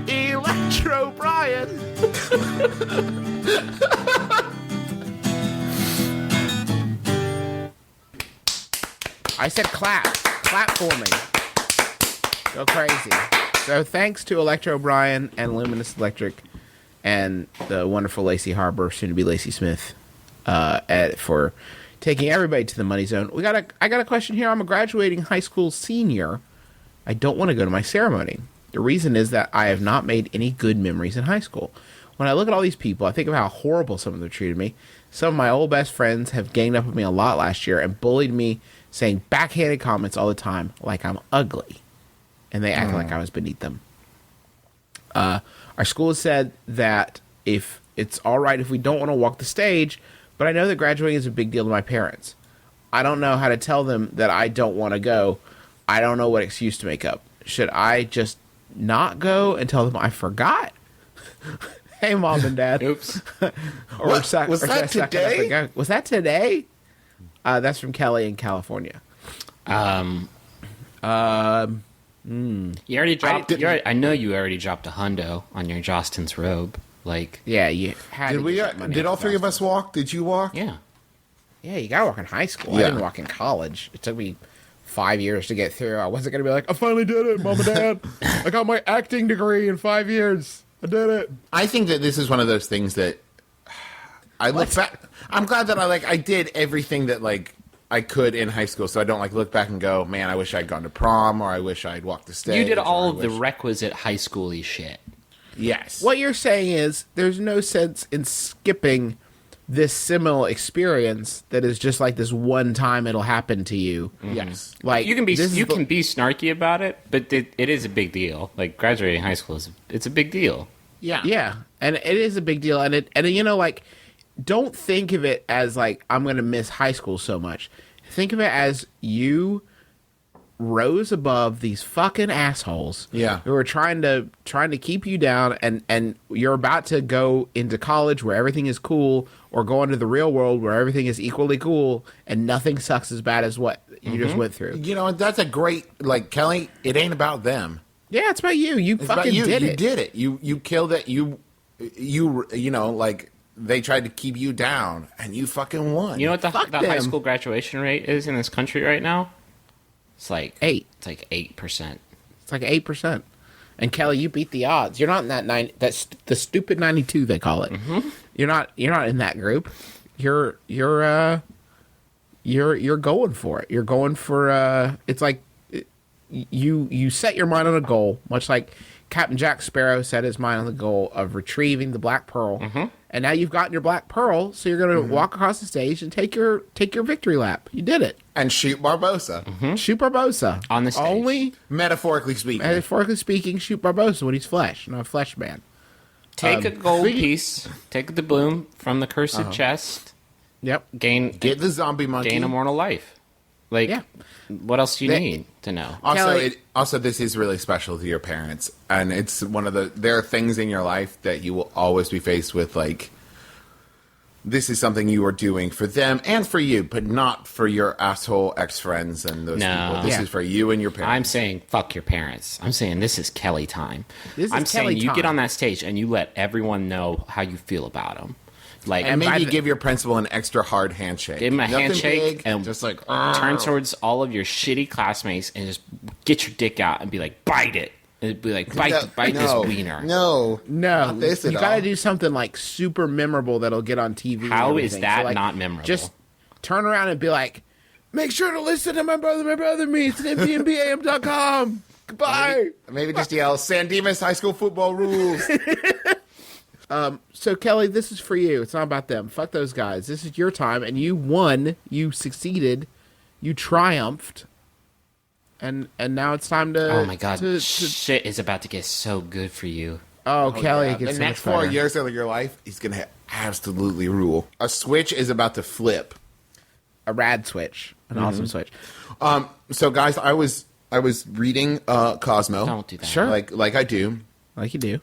S3: Electro-Bryan. I said clap. Clap for me. Go crazy. So thanks to Electro-Bryan and Luminous Electric and the wonderful Lacey Harbor, soon to be Lacey Smith, for taking everybody to the money zone. I got a question here. I'm a graduating high school senior. I don't want to go to my ceremony. The reason is that I have not made any good memories in high school. When I look at all these people, I think of how horrible some of them treated me. Some of my old best friends have ganged up with me a lot last year and bullied me, saying backhanded comments all the time, like I'm ugly. And they act like I was beneath them. Our school has said that if it's all right if we don't want to walk the stage, but I know that graduating is a big deal to my parents. I don't know how to tell them that I don't want to go. I don't know what excuse to make up. Should I just not go and tell them I forgot? Hey, Mom and Dad.
S4: Oops.
S5: Was that today?
S3: Was that today? That's from Kelly in California.
S4: You already dropped. I know you already dropped a hundo on your Jostin's robe. Like,
S3: Yeah, you had
S5: Did
S3: to
S5: we?
S3: get that money
S5: Did
S3: out
S5: all three of us walk? Did you walk?
S4: yeah.
S3: Yeah, you gotta walk in high school. I
S5: Yeah.
S3: didn't walk in college. It took me 5 years to get through. I wasn't gonna be like, I finally did it, Mom and Dad. I got my acting degree in 5 years. I did it.
S5: I think that this is one of those things that I look back. I'm glad that I did everything that I could in high school, so I don't look back and go, man, I wish I'd gone to prom, or I wish I'd walked the stage.
S4: You did all
S5: or
S4: of
S5: I
S4: the
S5: wish-
S4: requisite high schooly shit.
S5: Yes.
S3: What you're saying is there's no sense in skipping this similar experience that is just like this one time it'll happen to you.
S5: Yes.
S3: Like
S4: You can be
S3: this is the-
S4: be snarky about it, but it is a big deal. Like graduating high school it's a big deal.
S5: Yeah.
S3: Yeah, and it is a big deal, and don't think of it as like I'm gonna miss high school so much. Think of it as you rose above these fucking assholes.
S5: Yeah.
S3: Who are trying to keep you down, and you're about to go into college where everything is cool, or go into the real world where everything is equally cool, and nothing sucks as bad as what you just went through.
S5: You know, that's a great Kelly. It ain't about them.
S3: Yeah, it's about you. You
S5: It's
S3: fucking
S5: about you.
S3: did
S5: You
S3: it.
S5: did it. You killed it. You know, they tried to keep you down, and you fucking won.
S4: You know what the
S3: Fuck
S4: high
S3: them.
S4: school graduation rate is in this country right now? It's like
S3: 8.
S4: It's like 8%.
S3: It's like 8%. And Kelly, you beat the odds. You're not in that the stupid 92 they call it. Mm-hmm. You're not in that group. You're going for it. You're going for it's like you set your mind on a goal, much like Captain Jack Sparrow set his mind on the goal of retrieving the Black Pearl. Mm-hmm. And now you've gotten your Black Pearl, so you're going to walk across the stage and take your victory lap. You did it.
S5: and shoot Barbosa.
S3: Shoot Barbosa
S4: On the stage.
S3: Only
S5: Metaphorically speaking.
S3: metaphorically speaking, shoot Barbosa when he's flesh, not a flesh man.
S4: Take a gold
S3: speaking-
S4: piece, take the bloom from the cursed chest,
S3: Yep.
S4: gain
S5: Get the zombie monkey.
S4: gain immortal life. Like,
S3: Yeah.
S4: what else do you
S3: They-
S4: need to know?
S5: Also,
S3: Kelly-
S5: this is really special to your parents, and it's one of there are things in your life that you will always be faced with, this is something you are doing for them and for you, but not for your asshole ex-friends and those
S4: No.
S5: people. This
S3: Yeah.
S5: is for you and your parents.
S4: I'm saying fuck your parents. I'm saying this is Kelly time.
S3: This is
S4: I'm saying
S3: Kelly
S4: you
S3: time.
S4: get on that stage and you let everyone know how you feel about them. Like,
S5: and
S3: by
S5: maybe
S3: the-
S5: give your principal an extra hard handshake.
S4: give him a
S5: Nothing
S4: handshake
S5: big,
S4: and
S5: just
S4: turn towards all of your shitty classmates and just get your dick out and be like, bite it. And be like, bite this wiener.
S5: No,
S3: No,
S5: not this
S3: you
S5: at
S3: gotta
S5: all.
S3: do something like super memorable that'll get on TV. and
S4: How is
S3: everything.
S4: that
S3: like,
S4: not memorable?
S3: Just turn around and be like, make sure to listen to my brother meets at MBMBaM.com. Goodbye.
S5: Maybe just yell San Dimas High School football rules.
S3: So Kelly, this is for you. It's not about them. Fuck those guys. This is your time, and you won. You succeeded. You triumphed. And now it's time to.
S4: Oh my god, shit is about to get so good for you.
S3: Oh, Kelly,
S5: Yeah,
S3: it gets
S5: the
S3: so
S5: next
S3: much
S5: 4
S3: better.
S5: years of your life, he's gonna absolutely rule. A switch is about to flip.
S3: A rad switch, an awesome switch.
S5: So guys, I was reading Cosmo.
S4: Don't do that.
S3: Sure.
S5: Like I do.
S3: Like you do.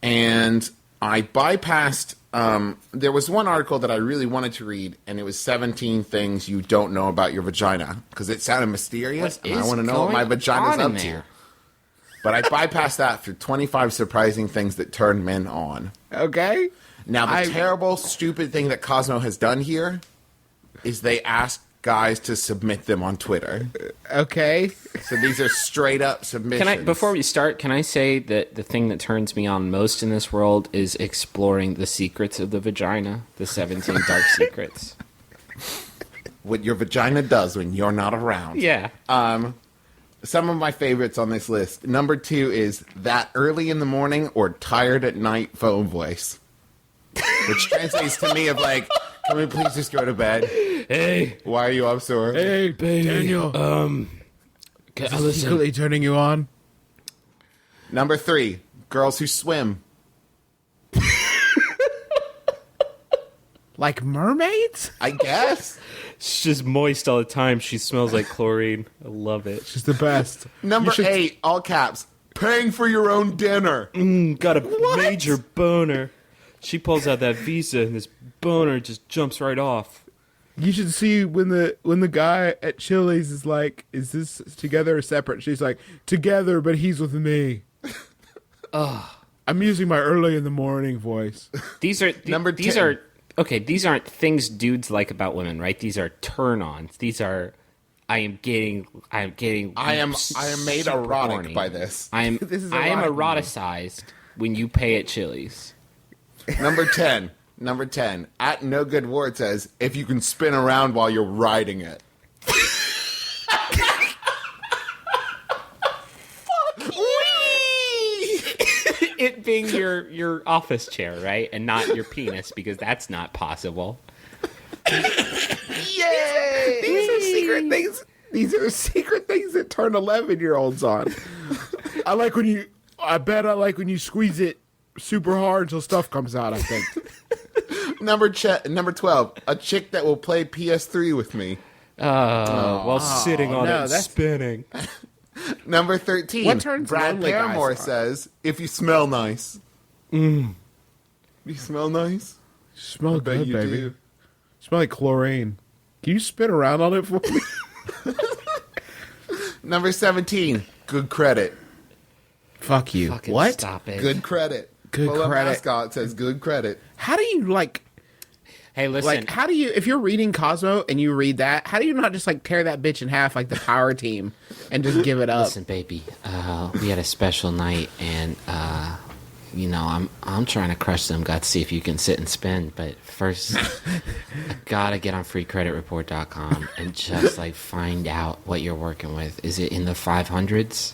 S5: And I bypassed. There was one article that I really wanted to read, and it was 17 things you don't know about your vagina because it sounded mysterious,
S4: What
S5: and I
S4: is
S5: want to know what my
S4: going
S5: vagina's
S4: on
S5: up
S4: in
S5: to.
S4: there?
S5: But I bypassed that for 25 surprising things that turn men on.
S3: Okay.
S5: Now, the terrible, stupid thing that Cosmo has done here is they ask guys to submit them on Twitter.
S3: Okay.
S5: So these are straight up submissions.
S4: Before we start, can I say that the thing that turns me on most in this world is exploring the secrets of the vagina, the 17 dark secrets.
S5: What your vagina does when you're not around.
S4: Yeah.
S5: Some of my favorites on this list. Number 2 is that early in the morning or tired at night phone voice. Which translates to me of like, can we please just go to bed?
S4: Hey,
S5: Why are you up so early?
S3: Hey, baby. Daniel.
S4: listen.
S3: Secretly turning you on.
S5: Number 3, girls who swim.
S3: Like mermaids?
S5: I guess.
S4: She's just moist all the time. She smells like chlorine. I love it.
S3: She's the best.
S5: Number 8, all caps. Paying for your own dinner.
S4: Got a major boner. She pulls out that visa and this boner just jumps right off.
S3: You should see when the guy at Chili's is like, "Is this together or separate?" She's like, "Together, but he's with me." I'm using my early in the morning voice.
S4: These are
S5: Number
S4: these
S5: 10.
S4: are okay. These aren't things dudes like about women, right? These are turn-ons. These are. I am getting.
S5: I am made
S4: super
S5: erotic
S4: horny.
S5: by this.
S4: I am.
S3: This is
S4: I am
S3: erotic.
S4: eroticized when you pay at Chili's.
S5: Number 10. Number 10. At No Good Ward says, if you can spin around while you're riding it.
S4: It being your office chair, right, and not your penis, because that's not possible.
S5: Yay!
S3: These are secret things. These are secret things that turn 11-year-olds on. I bet I like when you squeeze it super hard until stuff comes out, I think.
S5: Number 12. A chick that will play PS3 with me.
S4: While sitting on
S3: no,
S4: it and
S3: that's-
S4: spinning.
S5: Number 13.
S3: What turns
S5: Brad
S3: lonely guys
S5: Paramore
S3: on?
S5: says, if you smell nice. You smell nice?
S3: Smell
S5: bet
S3: good,
S5: you
S3: baby.
S5: do.
S3: Smell like chlorine. Can you spin around on it for me?
S5: Number 17. Good credit.
S3: Fuck you.
S4: Fucking
S3: What?
S4: stop it.
S5: Good credit.
S3: Good
S5: Pull up
S3: credit.
S5: mascot says good credit.
S3: How do you
S4: Hey, listen.
S3: how do you, if you're reading Cosmo and you read that, how do you not just tear that bitch in half like the power team and just give it up?
S4: Listen, baby. We had a special night, and I'm trying to crush some guts, see if you can sit and spin. But first, I gotta get on freecreditreport.com and just find out what you're working with. Is it in the 500s?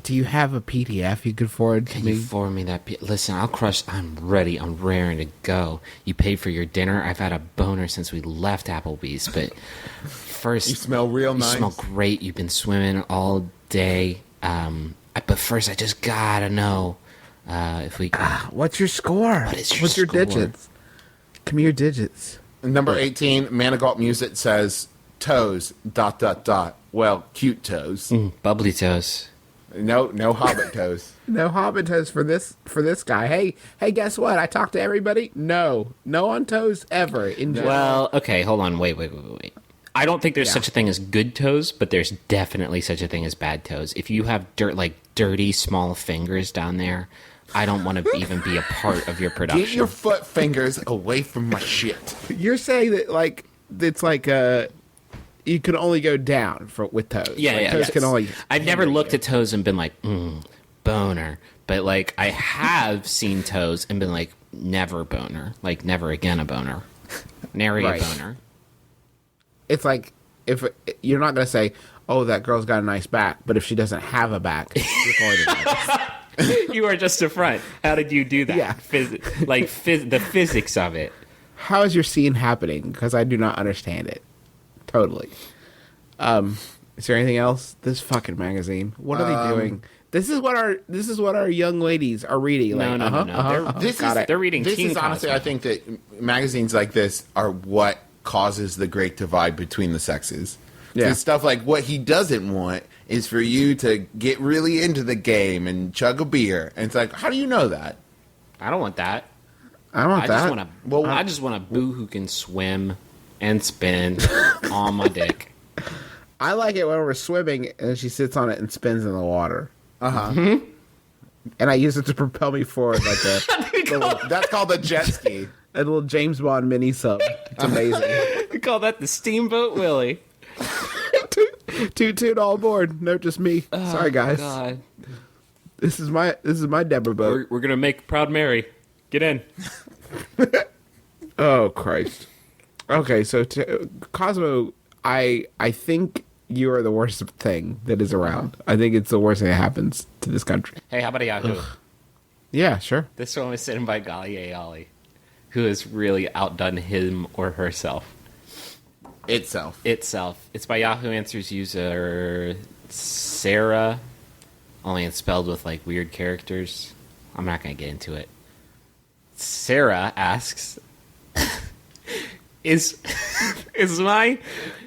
S3: Do you have a PDF you could forward to
S4: Can
S3: me?
S4: you forward me that? Listen, I'll crush. I'm ready. I'm raring to go. You paid for your dinner. I've had a boner since we left Applebee's, but first,
S5: You smell real
S4: you
S5: nice.
S4: smell great. You've been swimming all day. But first, I just gotta know if we.
S3: What's your score?
S4: What is your
S3: What's your
S4: score?
S3: digits? Give me your digits.
S5: Number 18. Manigault Music says, toes, ... Well, cute toes.
S4: Bubbly toes.
S5: No hobbit toes.
S3: No hobbit toes for this guy. Hey, guess what? I talked to everybody. No on toes ever. In general.
S4: Well, okay, hold on. Wait. I don't think there's such a thing as good toes, but there's definitely such a thing as bad toes. If you have dirty small fingers down there, I don't want to even be a part of your production.
S5: Get your foot fingers away from my shit.
S3: You're saying that it's you can only go down with toes.
S4: Yeah.
S3: Toes can only.
S4: I've never looked at toes and been like, boner. But I have seen toes and been like, never boner. Like, never again a boner. Nary
S3: Right.
S4: a boner.
S3: It's like if you're not gonna say, "Oh, that girl's got a nice back," but if she doesn't have a back, you're going to notice.
S4: You are just a front. How did you do that?
S3: Yeah.
S4: The physics of it.
S3: How is your scene happening? Because I do not understand it. Totally. Is there anything else? This fucking magazine. What are they doing? This is what our young ladies are reading.
S4: No,
S3: Like,
S4: no, no. They're reading
S5: This
S4: teen
S5: is honestly,
S4: Cosmo.
S5: I think that magazines like this are what causes the great divide between the sexes.
S3: Yeah.
S5: So stuff like what he doesn't want is for you to get really into the game and chug a beer. And it's like, how do you know that?
S4: I don't want that.
S3: I don't want that.
S4: I just want a boo who can swim and spin on my dick.
S3: I like it when we're swimming and she sits on it and spins in the water.
S5: Uh-huh.
S3: And I use it to propel me forward like
S5: That's called a jet ski.
S3: a little James Bond mini sub. It's amazing.
S4: We call that the Steamboat Willie.
S3: Toot all aboard. No, just me. Sorry, guys.
S4: God.
S3: This is my Deborah boat.
S4: We're gonna make Proud Mary. Get in.
S3: Oh Christ. Okay, so Cosmo, I think you are the worst thing that is around. I think it's the worst thing that happens to this country.
S4: Hey, how about a Yahoo?
S3: Yeah, sure.
S4: This one was sent by Gali Ayali, who has really outdone him or herself.
S5: Itself.
S4: It's by Yahoo Answers user Sarah, only it's spelled with like weird characters. I'm not going to get into it. Sarah asks, is my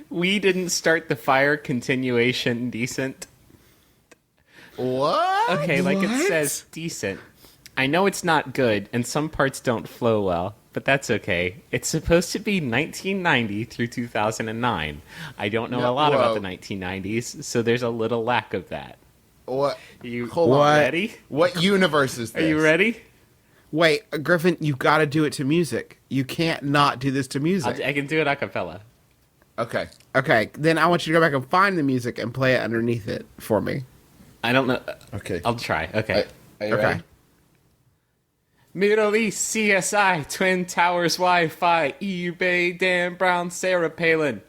S4: "we didn't start the fire" continuation decent?
S5: What?
S4: Okay, like
S3: What?
S4: it says decent. I know it's not good, and some parts don't flow well, but that's okay. It's supposed to be 1990 through 2009. I don't know a lot about the 1990s, so there's a little lack of that.
S5: What?
S3: Hold on.
S4: Ready?
S5: What universe is this?
S4: Are you ready?
S3: Wait, Griffin, you've got to do it to music. You can't not do this to music.
S4: I can do it a cappella.
S5: Okay.
S3: Okay, then I want you to go back and find the music and play it underneath it for me.
S4: I don't know.
S5: Okay.
S4: I'll try. Okay.
S5: Are you
S3: Okay.
S5: ready?
S4: Middle East, CSI, Twin Towers, Wi-Fi, eBay, Dan Brown, Sarah Palin.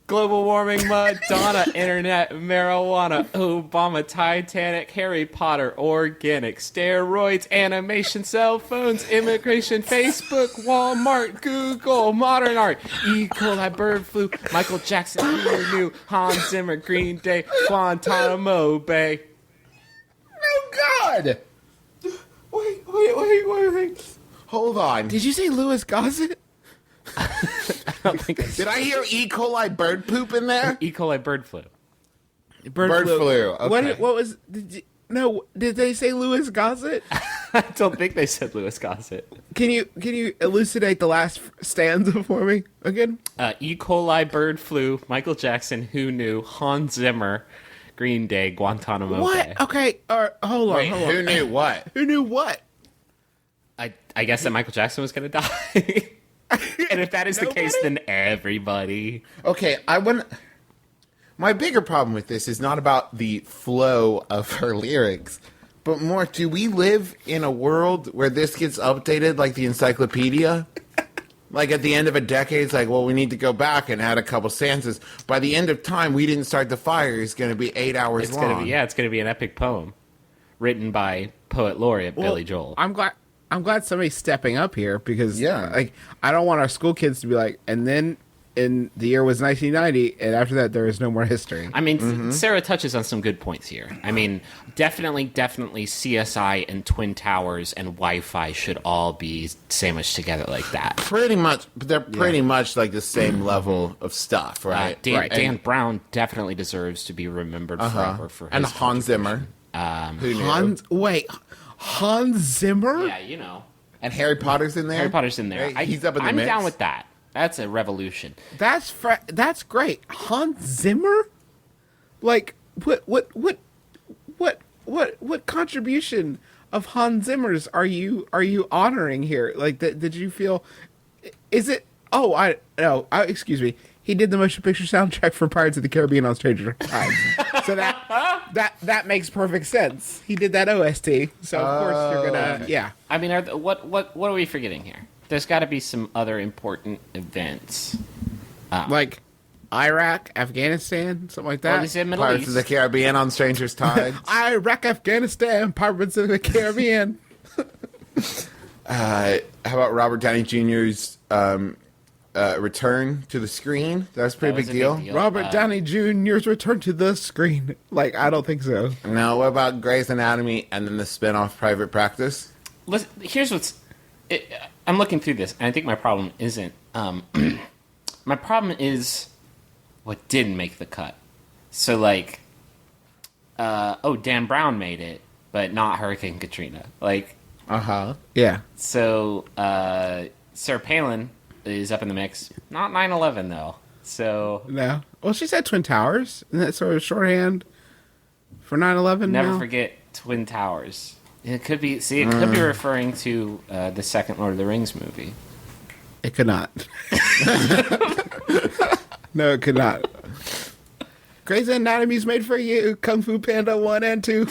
S4: Global warming, Madonna, internet, marijuana, Obama, Titanic, Harry Potter, organic, steroids, animation, cell phones, immigration, Facebook, Walmart, Google, modern art, E. coli, bird flu, Michael Jackson, who knew, Hans Zimmer, Green Day, Guantanamo Bay.
S5: Oh, God! Wait. Hold on.
S3: Did you say Louis Gossett?
S4: I don't think it's
S5: Did I hear E. coli bird poop in there?
S4: E. coli, bird flu.
S5: Bird flu. Okay.
S3: What was? Did they say Louis Gossett?
S4: I don't think they said Louis Gossett.
S3: Can you elucidate the last stanza for me again?
S4: E. coli, bird flu, Michael Jackson, who knew, Hans Zimmer, Green Day, Guantanamo Bay.
S3: What? Okay. Hold on.
S5: Wait,
S3: hold on.
S5: who knew what?
S3: Who knew what?
S4: I guess that Michael Jackson was going to die. And if that is the case, then everybody.
S5: Okay, my bigger problem with this is not about the flow of her lyrics, but more, do we live in a world where this gets updated like the encyclopedia? Like at the end of a decade, it's like, well, we need to go back and add a couple stanzas. By the end of time, we didn't start the fire. It's going to be 8 hours
S4: It's
S5: long.
S4: going to be an epic poem written by poet laureate Billy Joel.
S3: I'm glad somebody's stepping up here because
S5: Yeah.
S3: like I don't want our school kids to be like, and then in the year was 1990, and after that there is no more history.
S4: I mean, Sarah touches on some good points here. I mean, definitely CSI and Twin Towers and Wi-Fi should all be sandwiched together like that.
S5: Pretty much, they're pretty much like the same level of stuff, right?
S4: Dan Brown definitely deserves to be remembered forever for his
S5: And Hans Zimmer. Who knew?
S3: Hans Zimmer?
S4: Yeah, you know.
S5: And Harry Potter's in there?
S4: Harry Potter's in there.
S5: Right, he's up in the
S4: I'm
S5: mix.
S4: down with that. That's a revolution.
S3: That's great. Hans Zimmer? Like what contribution of Hans Zimmer's are you honoring here? Like did you feel is it excuse me. He did the motion picture soundtrack for Pirates of the Caribbean on Stranger Tides. So that makes perfect sense. He did that OST. So of course you're gonna
S4: I mean, what are we forgetting here? There's got to be some other important events.
S3: like Iraq, Afghanistan, something like that.
S4: Well, they said Middle
S5: Pirates
S4: East.
S5: of the Caribbean on Stranger's Tide.
S3: Iraq, Afghanistan, Pirates of the Caribbean.
S5: How about Robert Downey Jr.'s return to the screen? That was a pretty
S4: That was
S5: big
S4: a
S5: deal.
S4: big deal.
S3: Robert Downey Jr.'s return to the screen. Like, I don't think so.
S5: Now, what about Grey's Anatomy and then the spin-off Private Practice?
S4: Listen, here's I'm looking through this, and I think my problem isn't. My problem is what didn't make the cut. So, like, Dan Brown made it, but not Hurricane Katrina. Like,
S3: Yeah.
S4: so Sarah Palin is up in the mix. Not 9/11 though. So
S3: No. Well, she said Twin Towers. Isn't that sort of shorthand for 9/11?
S4: never
S3: now?
S4: forget Twin Towers. It could be. See, it could be referring to the second Lord of the Rings movie.
S3: It could not. No, it could not. Grey's Anatomy's made for you. Kung Fu Panda 1 and 2.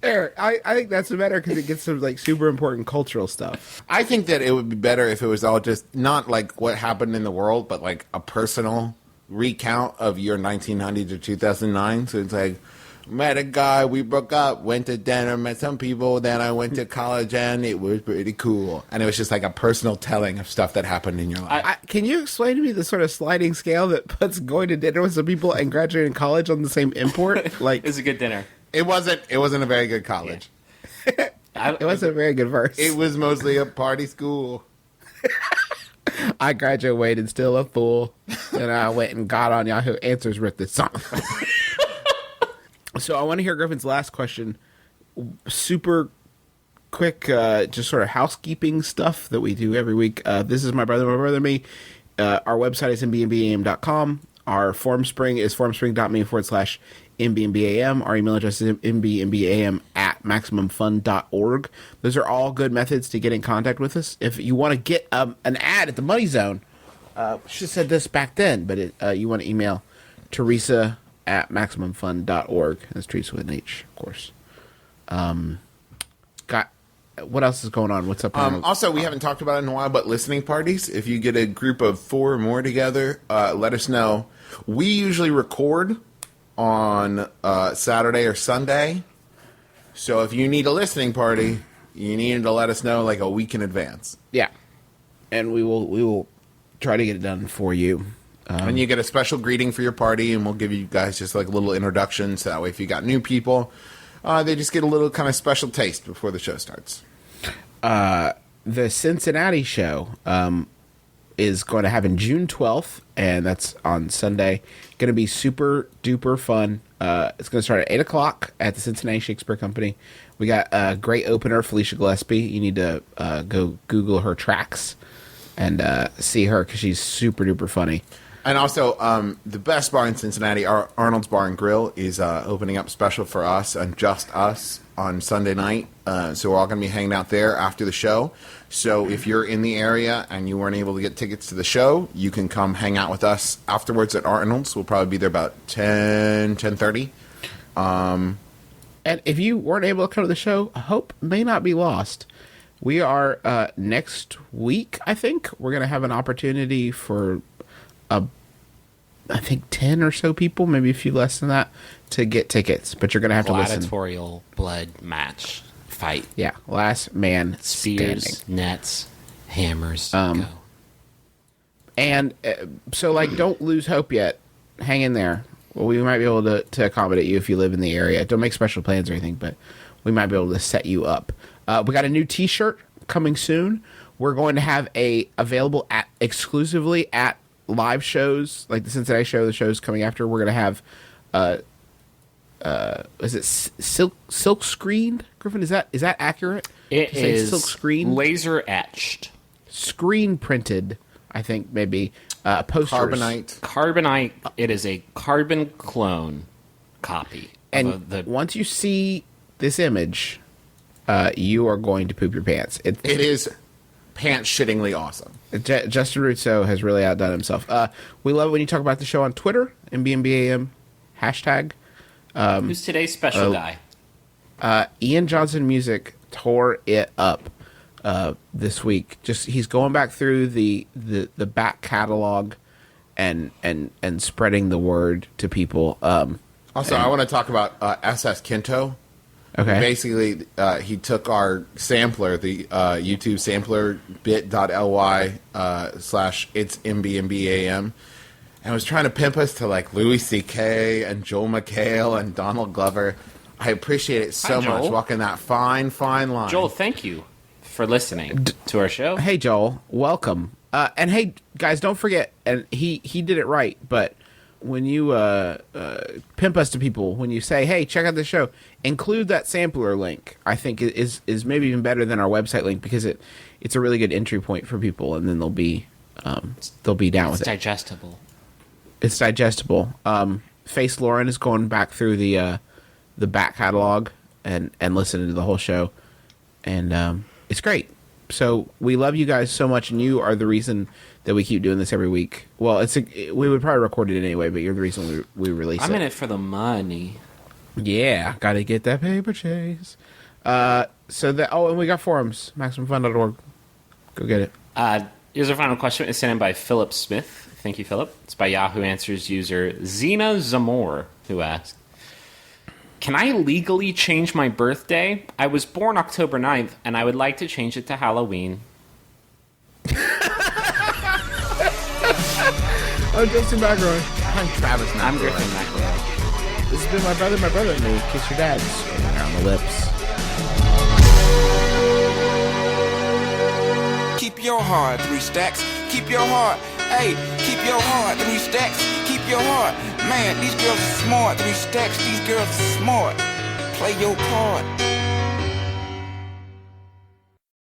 S3: There, I think that's better because it gets some like super important cultural stuff.
S5: I think that it would be better if it was all just not like what happened in the world, but like a personal recount of your 1990 to 2009. So it's like, met a guy, we broke up, went to dinner, met some people, then I went to college and it was pretty cool. And it was just like a personal telling of stuff that happened in your life.
S3: Can you explain to me the sort of sliding scale that puts going to dinner with some people and graduating college on the same import? Like,
S4: It's a good dinner.
S5: It wasn't a very good college.
S3: it wasn't a very good verse.
S5: It was mostly a party school.
S3: I graduated still a fool, and I went and got on Yahoo Answers with this song. So I want to hear Griffin's last question. Super quick, just sort of housekeeping stuff that we do every week. This is my brother, me. Our website is MBMBaM.com. Our form spring is formspring.me/MBMBaM. Our email address is MBMBaM@MaximumFun.org. Those are all good methods to get in contact with us. If you want to get an ad at the Money Zone, should have said this back then, but you want to email Teresa at MaximumFun.org. That's Teresa with an H, of course. What else is going on? What's up?
S5: Also, we haven't talked about it in a while, but listening parties. If you get a group of 4 or more together, let us know. We usually record on Saturday or Sunday. So if you need a listening party, you need to let us know like a week in advance.
S3: Yeah, and we will try to get it done for you.
S5: And you get a special greeting for your party, and we'll give you guys just like a little introduction. So that way, if you got new people, they just get a little kind of special taste before the show starts.
S3: The Cincinnati show is going to happen June 12th, and that's on Sunday. Going to be super duper fun. It's going to start at 8 o'clock at the Cincinnati Shakespeare Company. We got a great opener, Felicia Gillespie. You need to go Google her tracks and see her because she's super duper funny.
S5: And also, the best bar in Cincinnati, Arnold's Bar and Grill, is opening up special for us and just us on Sunday night. So we're all going to be hanging out there after the show. So if you're in the area and you weren't able to get tickets to the show, you can come hang out with us afterwards at Arnold's. We'll probably be there about 10:30.
S3: And if you weren't able to come to the show, hope may not be lost. We are, next week, I think, we're going to have an opportunity for I think 10 or so people, maybe a few less than that, to get tickets. But you're going to have to listen.
S4: Gladiatorial blood match fight.
S3: Yeah, last man
S4: Spears,
S3: standing.
S4: nets, hammers. Go.
S3: And so, like, don't lose hope yet. Hang in there. Well, we might be able to accommodate you if you live in the area. Don't make special plans or anything, but we might be able to set you up. We got a new T-shirt coming soon. We're going to have available exclusively at live shows, like the Cincinnati show, the shows coming after. We're going to have, is it silk screened? Griffin, is that accurate?
S4: It is
S3: silk screened,
S4: laser etched,
S3: screen printed. I think maybe posters.
S5: Carbonite.
S4: It is a carbon clone copy.
S3: And once you see this image, you are going to poop your pants.
S5: It is pants shittingly awesome.
S3: Justin Russo has really outdone himself. We love it when you talk about the show on Twitter, MBMBAM hashtag.
S4: Who's today's special guy?
S3: Ian Johnson Music tore it up. this week. Just he's going back through the back catalog and spreading the word to people.
S5: Also, I want to talk about SS Kinto.
S3: Okay.
S5: Basically, he took our sampler, the YouTube sampler bit.ly / it's MBMBaM, and was trying to pimp us to like Louis C.K. and Joel McHale and Donald Glover. I appreciate it so
S4: Hi,
S5: much,
S4: Joel.
S5: walking that fine line.
S4: Joel, thank you for listening to our show.
S3: Hey Joel, welcome. And hey guys, don't forget. And he did it right. But when you pimp us to people, when you say, "Hey, check out the show," include that sampler link. I think it is maybe even better than our website link because it's a really good entry point for people, and then they'll be down with
S4: It's
S3: it.
S4: digestible.
S3: It's digestible. Face Lauren is going back through the back catalog and listening to the whole show, and it's great. So we love you guys so much, and you are the reason that we keep doing this every week. Well, we would probably record it anyway, but you're the reason we release it.
S4: I'm in it for the money.
S3: Yeah, gotta get that paper chase. And we got forums, MaximumFun.org. Go get it.
S4: Here's our final question. It's sent in by Philip Smith. Thank you, Philip. It's by Yahoo Answers user Zena Zamor, who asked, "Can I legally change my birthday? I was born October 9th, and I would like to change it to Halloween."
S3: Oh, Jason McElroy.
S5: I'm Travis McElroy.
S4: I'm Griffin McElroy.
S3: This has been my brother, and me. Kiss your dad. Just on the lips.
S2: Keep your heart, 3 stacks. Keep your heart. Hey, keep your heart, 3 stacks. Keep your heart. Man, these girls are smart, 3 stacks. These girls are smart. Play your part.